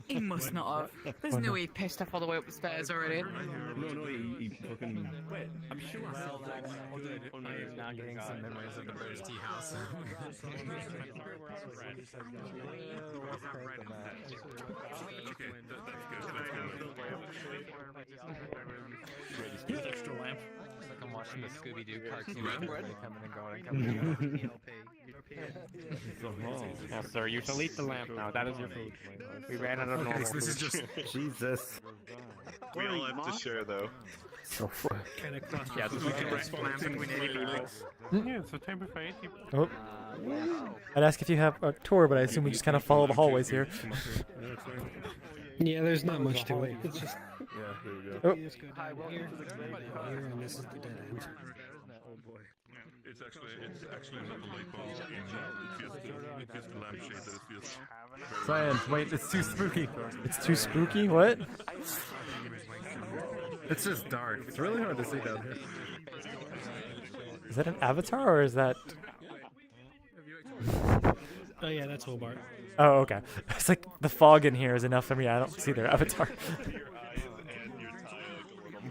He must not have. There's no way he pissed off all the way up the stairs already. No, he fucking. I'm sure. I'm now getting some memories of the British tea house. Extra lamp. It's like I'm watching the Scooby-Doo cartoon. They coming and going, coming and going. Yes, sir, you shall eat the lamp now. That is your food. We ran out of normal So this is food. just Jesus. We all have to share though. So far. kind of cross. Yeah, this is Yeah, so table for 80. Oh. I'd ask if you have a tour, but I assume we just kind of follow the hallways here. Yeah, there's not much to it. It's just. Yeah, there we go. Oh. You just go down here, and this is the dead end. It's actually not the light bulb. It's just the lampshade that is just. Science, wait, it's too spooky. It's too spooky? What? It's just dark. It's really hard to see down here. Is that an avatar or is that... Oh yeah, that's Hobart. Oh, okay. It's like the fog in here is enough for me. I don't see their avatar.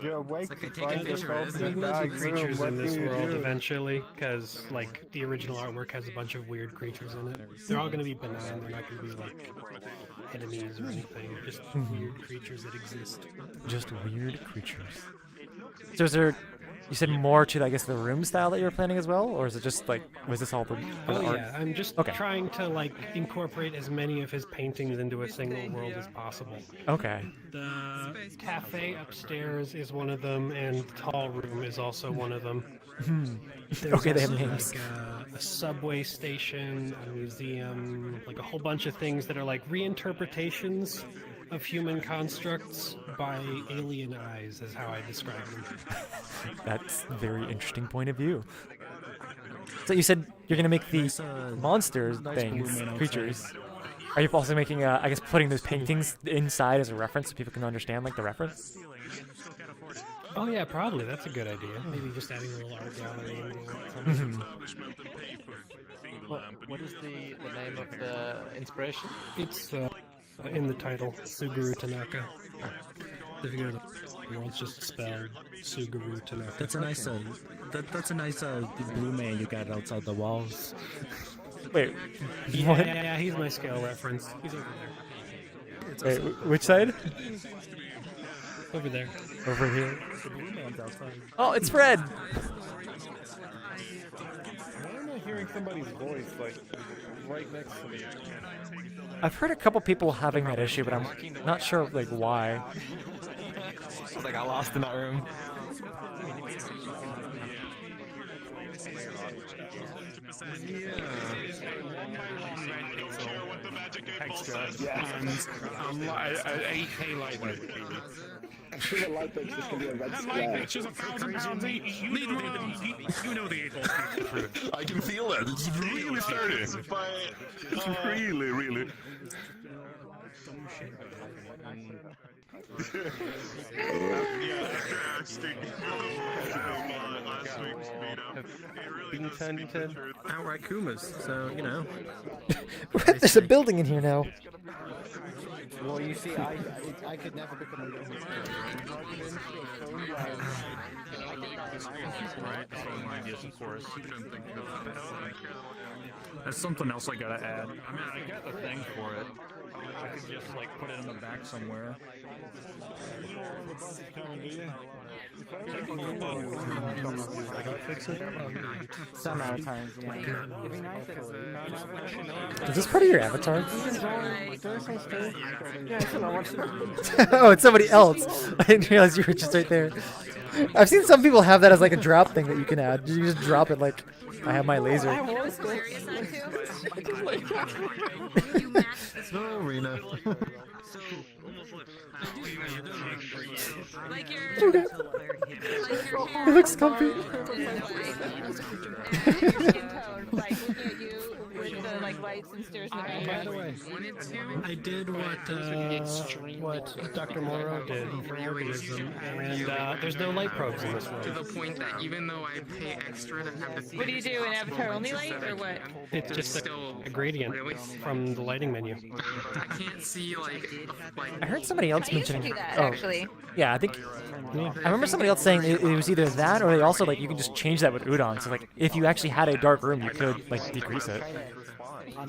You're awake. Like they take a picture of creatures in this world eventually, because like the original artwork has a bunch of weird creatures in it. They're all going to be benign. They're not going to be like enemies or anything. Just weird creatures that exist. Just weird creatures. So is there... You said more to, I guess, the room style that you were planning as well? Or is it just like... Was this all the Oh art? yeah, I'm just trying to like incorporate as many of his paintings into a single world as possible. Okay. The cafe upstairs is one of them, and the tall room is also one of them. There's Okay, they have also, names. like a subway station, a museum, like a whole bunch of things that are like reinterpretations of human constructs by alien eyes, is how I describe them. That's a very interesting point of view. So you said you're going to make the monsters things, creatures. Are you also making, I guess, putting those paintings inside as a reference so people can understand, like, the reference? Oh yeah, probably. That's a good idea. Maybe just adding a little art gallery. What is the name of the inspiration? It's in the title, Suguru Tanaka. If you go to the world's just spelled Suguru Tanaka. That's a nice, that's a nice blue man you got outside the walls. Wait, Yeah, what? yeah, he's my scale reference. He's over there. Wait, which side? Over there. Over here. The blue man's outside. Oh, it's Fred! Why am I hearing somebody's voice, like, right next to me? I've heard a couple people having that issue, but I'm not sure, like, why. I got lost in that room. I light pictures can be a red Light pictures 1,000 pounds each. You know the 8 volt. I can feel it. It's really starting. Really, really. being turned into outright Kumas. So you know. There's a building in here now. Well, you see, I could never become a Yes, of course. That's something else I gotta add. I mean, I got the thing for it. I could just like put it in the back somewhere. Some avatars, yeah. It'd be nice Is this part of your avatar? Yeah, Oh, it's somebody else. I didn't realize you were just right there. I've seen some people have that as like a drop thing that you can add. You just drop it like, I have my laser. No, Rena. Like your It looks comfy. Like looking at you with the like lights and stairs in the background. By the way, I did what Dr. Morrow did for organism, and there's no light probes in this To room. the point that even though I pay extra to have the What do you do, an avatar only light or what? It's just a gradient from the lighting menu. I can't see like I heard somebody else I used to mentioning. do that, Oh, actually. yeah, I think. I remember somebody else saying it was either that or they also like you can just change that with Udon. So like if you actually had a dark room, you could like decrease it. I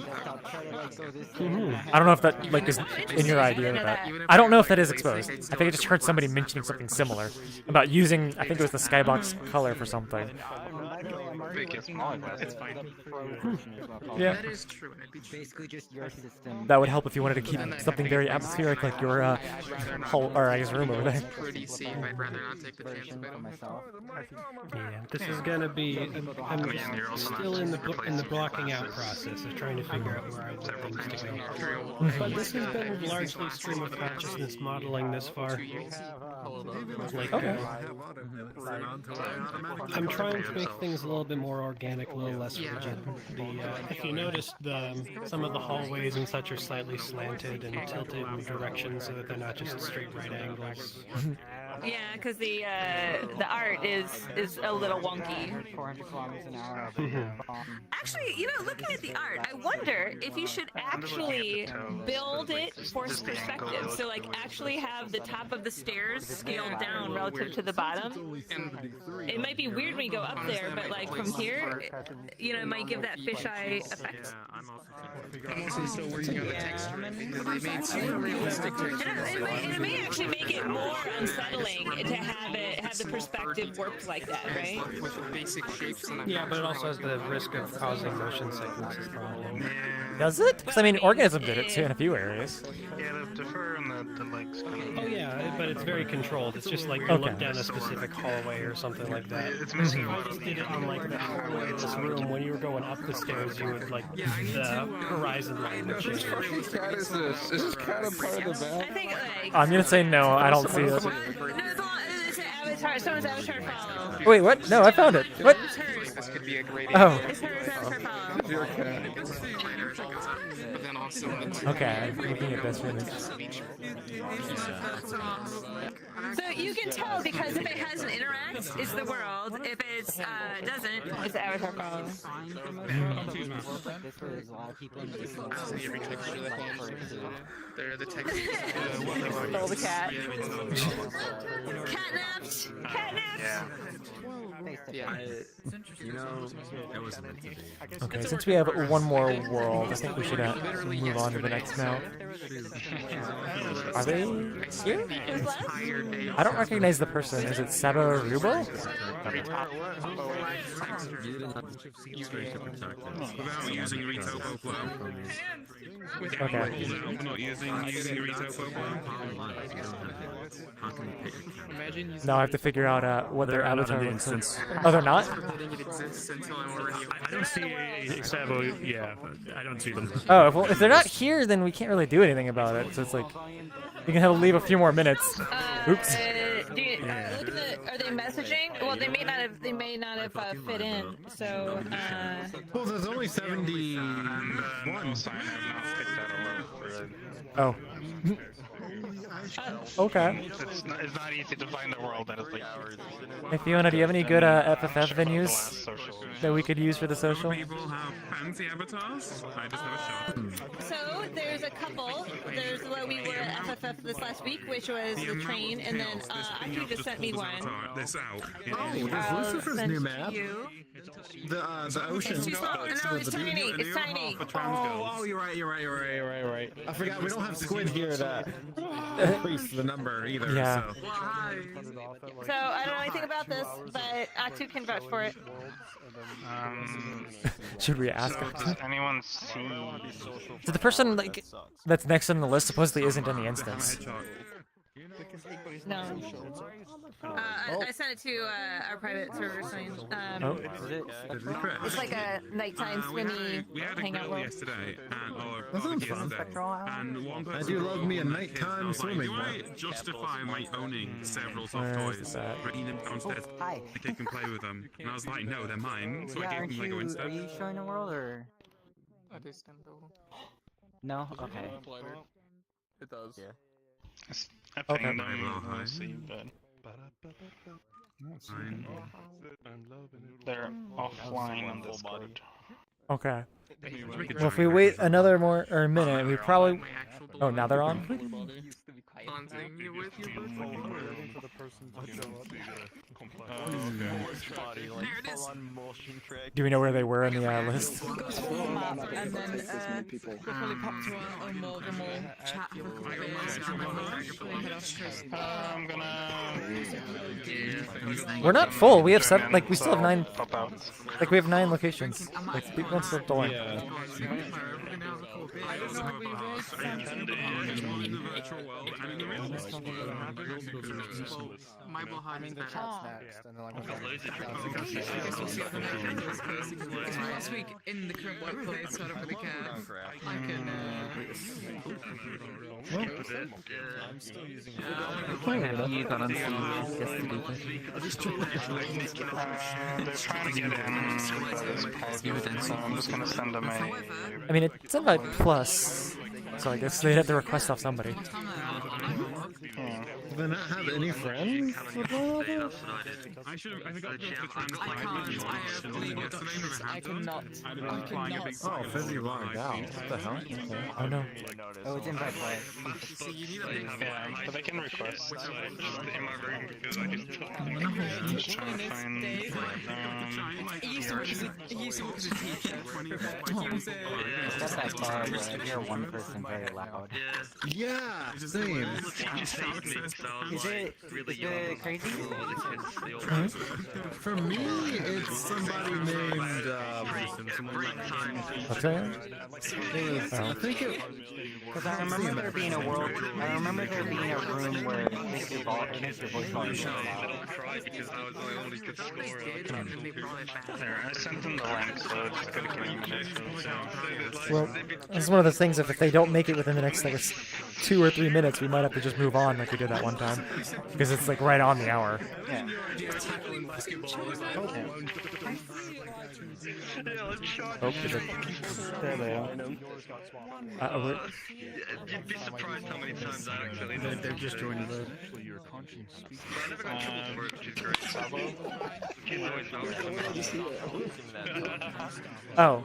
don't know if that like is in your idea of that. I don't know if that is exposed. I think I just heard somebody mentioning something similar about using. I think it was the skybox color for something. it's fine. Yeah. That is true. And it'd be basically just your system. That would help if you wanted to keep something very atmospheric, like your whole or I guess room over there. pretty safe. I'd rather not take the chance of it. Yeah, this is gonna be. I'm still in the blocking out process of trying to figure out where I want things to go. But this has been largely stream of consciousness modeling this far. Like, I'm trying to make things a little bit more organic, a little less rigid. If you notice, some of the hallways and such are slightly slanted and tilted in directions so that they're not just straight right angles. Yeah, because the art is a little wonky. 400 kilometers an hour. Actually, you know, looking at the art, I wonder if you should actually build it for perspective. So, like, actually have the top of the stairs scaled down relative to the bottom. It might be weird when you go up there, but like from here, you know, it might give that fisheye effect. I'm also still working on the texture because they made super realistic texture. And it may actually make it more unsettling to have the perspective work like that, right? With basic shapes and Yeah, but it also has the risk of causing motion sickness as problem. Does it? Because I mean, Organism did it too in a few areas. Yeah, the fur and the legs kind of. Oh yeah, but it's very controlled. It's just like you look down a specific hallway or something like that. It's missing If you just did it on like the hallway of this room, when you were going up the stairs, you would like the horizon line would change. What cat is this? Is this cat a part of the I map? think like I'm gonna say no. I don't see it. no, it's an avatar. Someone's avatar follow. Wait, what? No, I found it. What? This could be a great Oh. It's her avatar follow. Your cat. But then also Okay, I'm looking at this one. So you can tell because if it has an interact, it's the world. If it doesn't, it's the avatar follow. They're the text. Stole the cat. Catnapped. Catnapped. Yeah. You know, it was meant to be. Okay, since we have one more world, I think we should move on to the next map. Are they here? I don't recognize the person. Is it Sabarubo? Without using Retopo Flow. Okay. Without using Retopo Now I have to figure out what their avatar looks like. Oh, they're not? It exists until I'm already. I don't see Sabo. Yeah, I don't see them. Oh, well, if they're not here, then we can't really do anything about it. So it's like you can have to leave a few more minutes. Oops. Do you, are they messaging? Well, they may not have. They may not have fit in. So. Well, there's only 71. No sign. I have not picked that up. Oh. Okay. It's not easy to find a world that is like. Hey Fiona, do you have any good FFF venues that we could use for the social? People have fancy avatars. I just have a shot. So there's a couple. There's what we were at FFF this last week, which was the train, and then Aki just sent me one. This out. Oh, there's Lucifer's new map. The ocean. It's too small. No, it's tiny. It's tiny. Oh, you're right. I forgot we don't have squid here to increase the number either. Yeah. So I don't know anything about this, but Atu can vouch for it. Should we ask him? Does anyone see? So the person like that's next on the list supposedly isn't in the instance. No. I sent it to our private server sign. It's like a nighttime spinny We had a hangout grill world. yesterday, That sounds fun. and one person I do love me a told his nighttime I was like, swimming do I one. justify my owning several soft Where is toys, that? bringing them downstairs, the kid can play with them? And I was like, no, they're mine, so I gave them Lego Are instead. you showing the world or? No? Okay. It does. Yeah. I Okay. pinged them. Let's see, but Fine. they're offline on Discord. Okay. Well, if we wait another more or a minute, we probably. Oh, now they're on. Do we know where they were in the list? And then we'll probably pop to a more chat for a couple I'm gonna. We're not full. We have seven. Like we still have 9. Like we have 9 locations. Like people are still going. My behind is better. Last week in the current workplace, so I don't really care. I can. You got on They're trying to get in, so I'm just gonna send them a. I mean, it's invite plus, so I guess they'd have to request off somebody. Do they not have any friends? I forgot to I cannot. Oh, Fizzy logged out. What the hell? Oh no. Oh, it's invite play. Yeah, but they can request. Just in my room because I just trying to find. He used to work as a teacher. That's that bar where you're one person very loud. Yeah, same. Is it crazy? For me, it's somebody named. What's that? I think it. Because I remember there being a world. I remember there being a room where they could make your voice volume really loud. There, I sent them the link, so it's gonna give me minutes. Well, this is one of those things. If they don't make it within the next like 2 or 3 minutes, we might have to just move on like we did that one time, because it's like right on the hour. Yeah. Oh, is it? There they are. You'd be surprised how many times I actually. They're just joining the. Oh.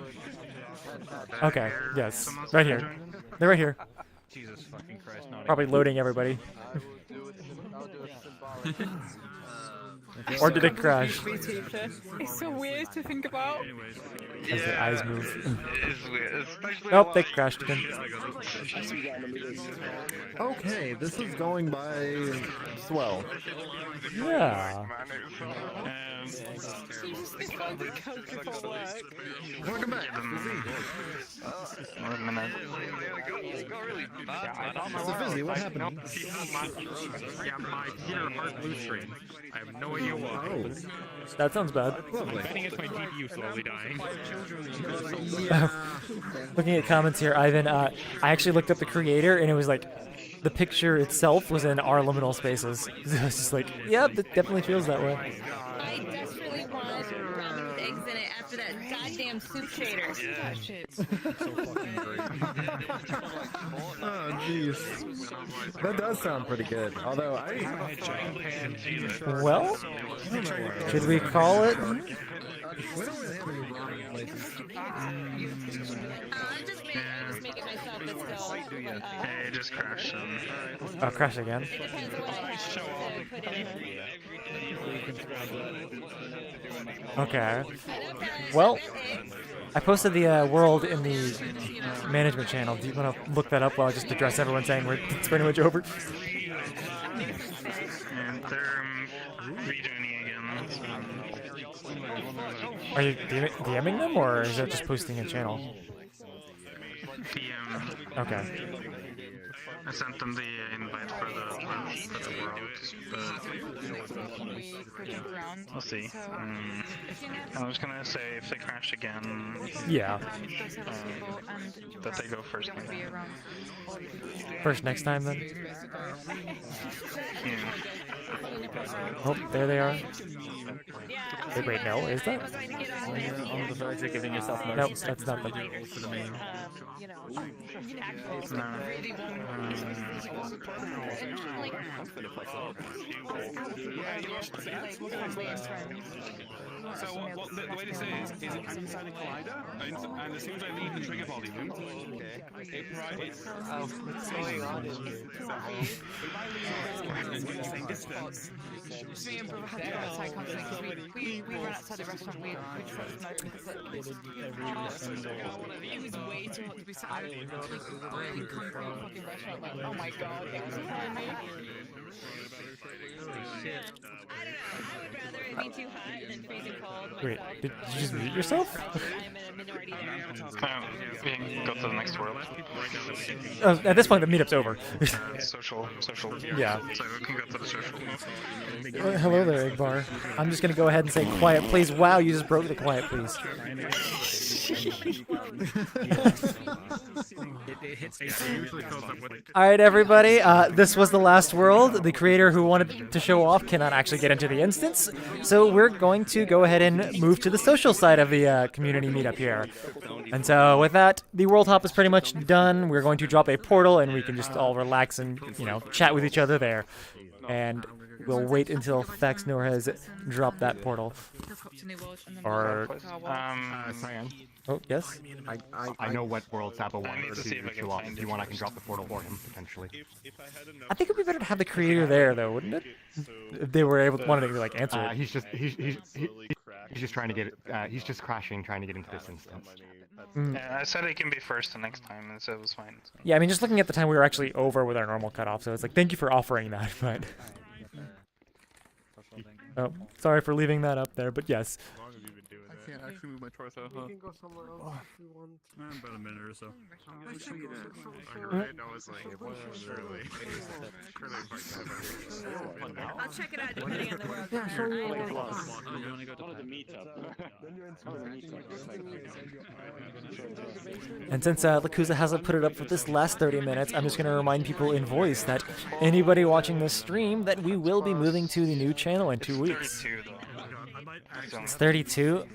Okay. Yes. Right here. They're right here. Jesus fucking Christ! Probably loading everybody. Or did it crash? It's so weird to think about. As the eyes move. It's weird, especially Nope, they crashed again. Okay, this is going by swell. Yeah. Welcome back. So Fizzy, what happened? Yeah, my Peter Heart blue screen. I have no idea why. Oh. That sounds bad. Lovely. Betting it's my DPU slowly dying. Looking at comments here, Ivan, I actually looked up the creator and it was like the picture itself was in our liminal spaces. It was just like, yep, it definitely feels that way. I desperately want ramen with eggs in it after that that goddamn soup shader. Oh, jeez. That does sound pretty good. Although Well, should we call it? I just make it myself. Let's go. Hey, just crash them. Oh, crash again. It depends on what I have to put in. Okay. Well, I posted the world in the management channel. Do you want to look that up while I just address everyone saying it's pretty much over? And they're rejoining again. Are you DMing them, or is that just posting a channel? DM. Okay. I sent them the invite for the world, but we'll see. I'm just gonna say if they crash again, Yeah. That they go first. First next time then. Yeah. Oh, there they are. Wait, no, is that? On the verge of giving yourself Nope, that's not the. for the main. So the way to say is it inside the collider, and as soon as I leave the trigger volume, it's what's going on? the same distance. Me and brother had to go outside constantly because we ran outside the restaurant. We just let them know because it was way too hot to be sat in a boiling concrete fucking restaurant. Like, oh my god, it was killing me. I would rather it be too hot than freezing cold. Wait, did you just mute yourself? I'm in a minority there. We can go to the next world. At this point, the meetup's over. Social. Yeah. So we can go to the social. Well, hello there, Igbar. I'm just gonna go ahead and say quiet, please. Wow, you just broke the quiet, please. Alright, everybody, this was the last world. The creator who wanted to show off cannot actually get into the instance, so we're going to go ahead and move to the social side of the community meetup here. And so with that, the world hop is pretty much done. We're going to drop a portal and we can just all relax and, chat with each other there. And we'll wait until Faxnor has dropped that portal. Or... Oh, yes? I know what world Saba wanted to show off. If you want, I can drop the portal for him, potentially. I think it would be better to have the creator there, though, wouldn't it? If they were able to answer it. He's just trying to get he's just crashing, trying to get into this instance. Yeah, I said it can be first the next time, and so it was fine. So. Yeah, I mean, just looking at the time, we were actually over with our normal cutoff, so it's like, thank you for offering that, but... Oh, sorry for leaving that up there, but yes. I can't actually move my torso, huh? You can go somewhere else if you want. About a minute or so. I'll check it out depending on the world. Yeah, show you what I- it was. You want to go to the meetup? And since Lakuza hasn't put it up for this last 30 minutes, I'm just going to remind people in voice that anybody watching this stream that we will be moving to the new channel in 2 weeks. 32 though. It's 32?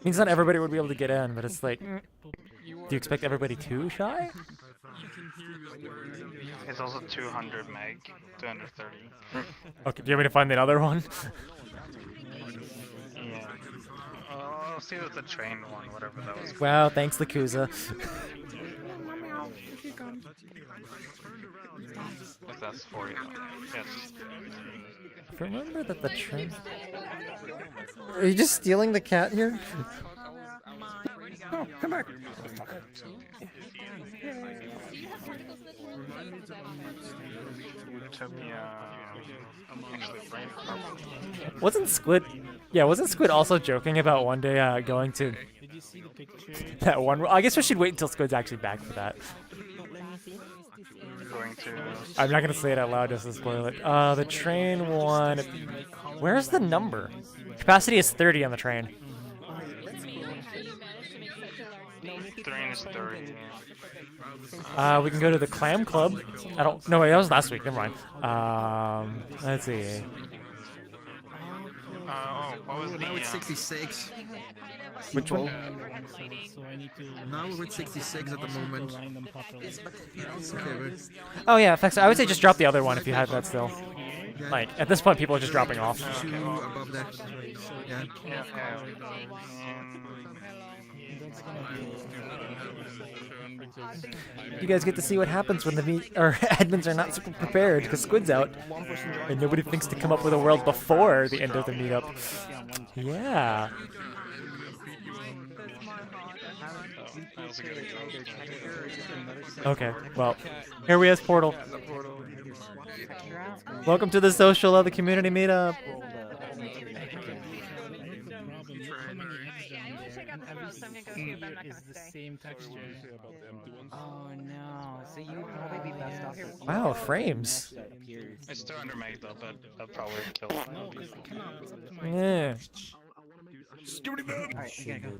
Means not everybody would be able to get in, but it's like... Do you expect everybody to, Shy? It's also 200 meg, 230. Okay, do you want me to find the other one? Yeah. I'll see with the train one, whatever that was. Wow, thanks, Lakuza. If that's for you. Yes. Remember that the train... Are you just stealing the cat here? No, come back. Wasn't Squid also joking about one day going to that one? I guess we should wait until Squid's actually back for that. I'm not gonna say it out loud just to spoil it. The train one. Where's the number? Capacity is 30 on the train. Train is 30. We can go to the Clam Club. No, wait, that was last week. Never mind. Let's see. what was Now it's 66. Which one? Now we're at 66 at the moment. Okay, Oh yeah, thanks. I would say just drop the other one if you have that still. Like at this point, people are just dropping off. above that. Yeah. You guys get to see what happens when the admins are not super prepared because Squid's out, and nobody thinks to come up with a world before the end of the meetup. Yeah. Okay, well, here we have Portal. Welcome to the social of the community meetup. Is the same texture. Oh no! So you would probably be best off. Wow, frames. It's still under mag though, but I'll probably kill it. Yeah. Alright, you gotta go.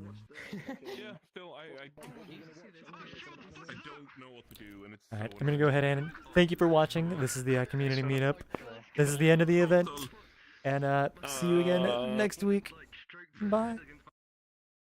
Yeah, still, I don't know what to do, and it's Alright, I'm gonna go ahead and thank you for watching. This is the community meetup. This is the end of the event. And see you again next week. Bye.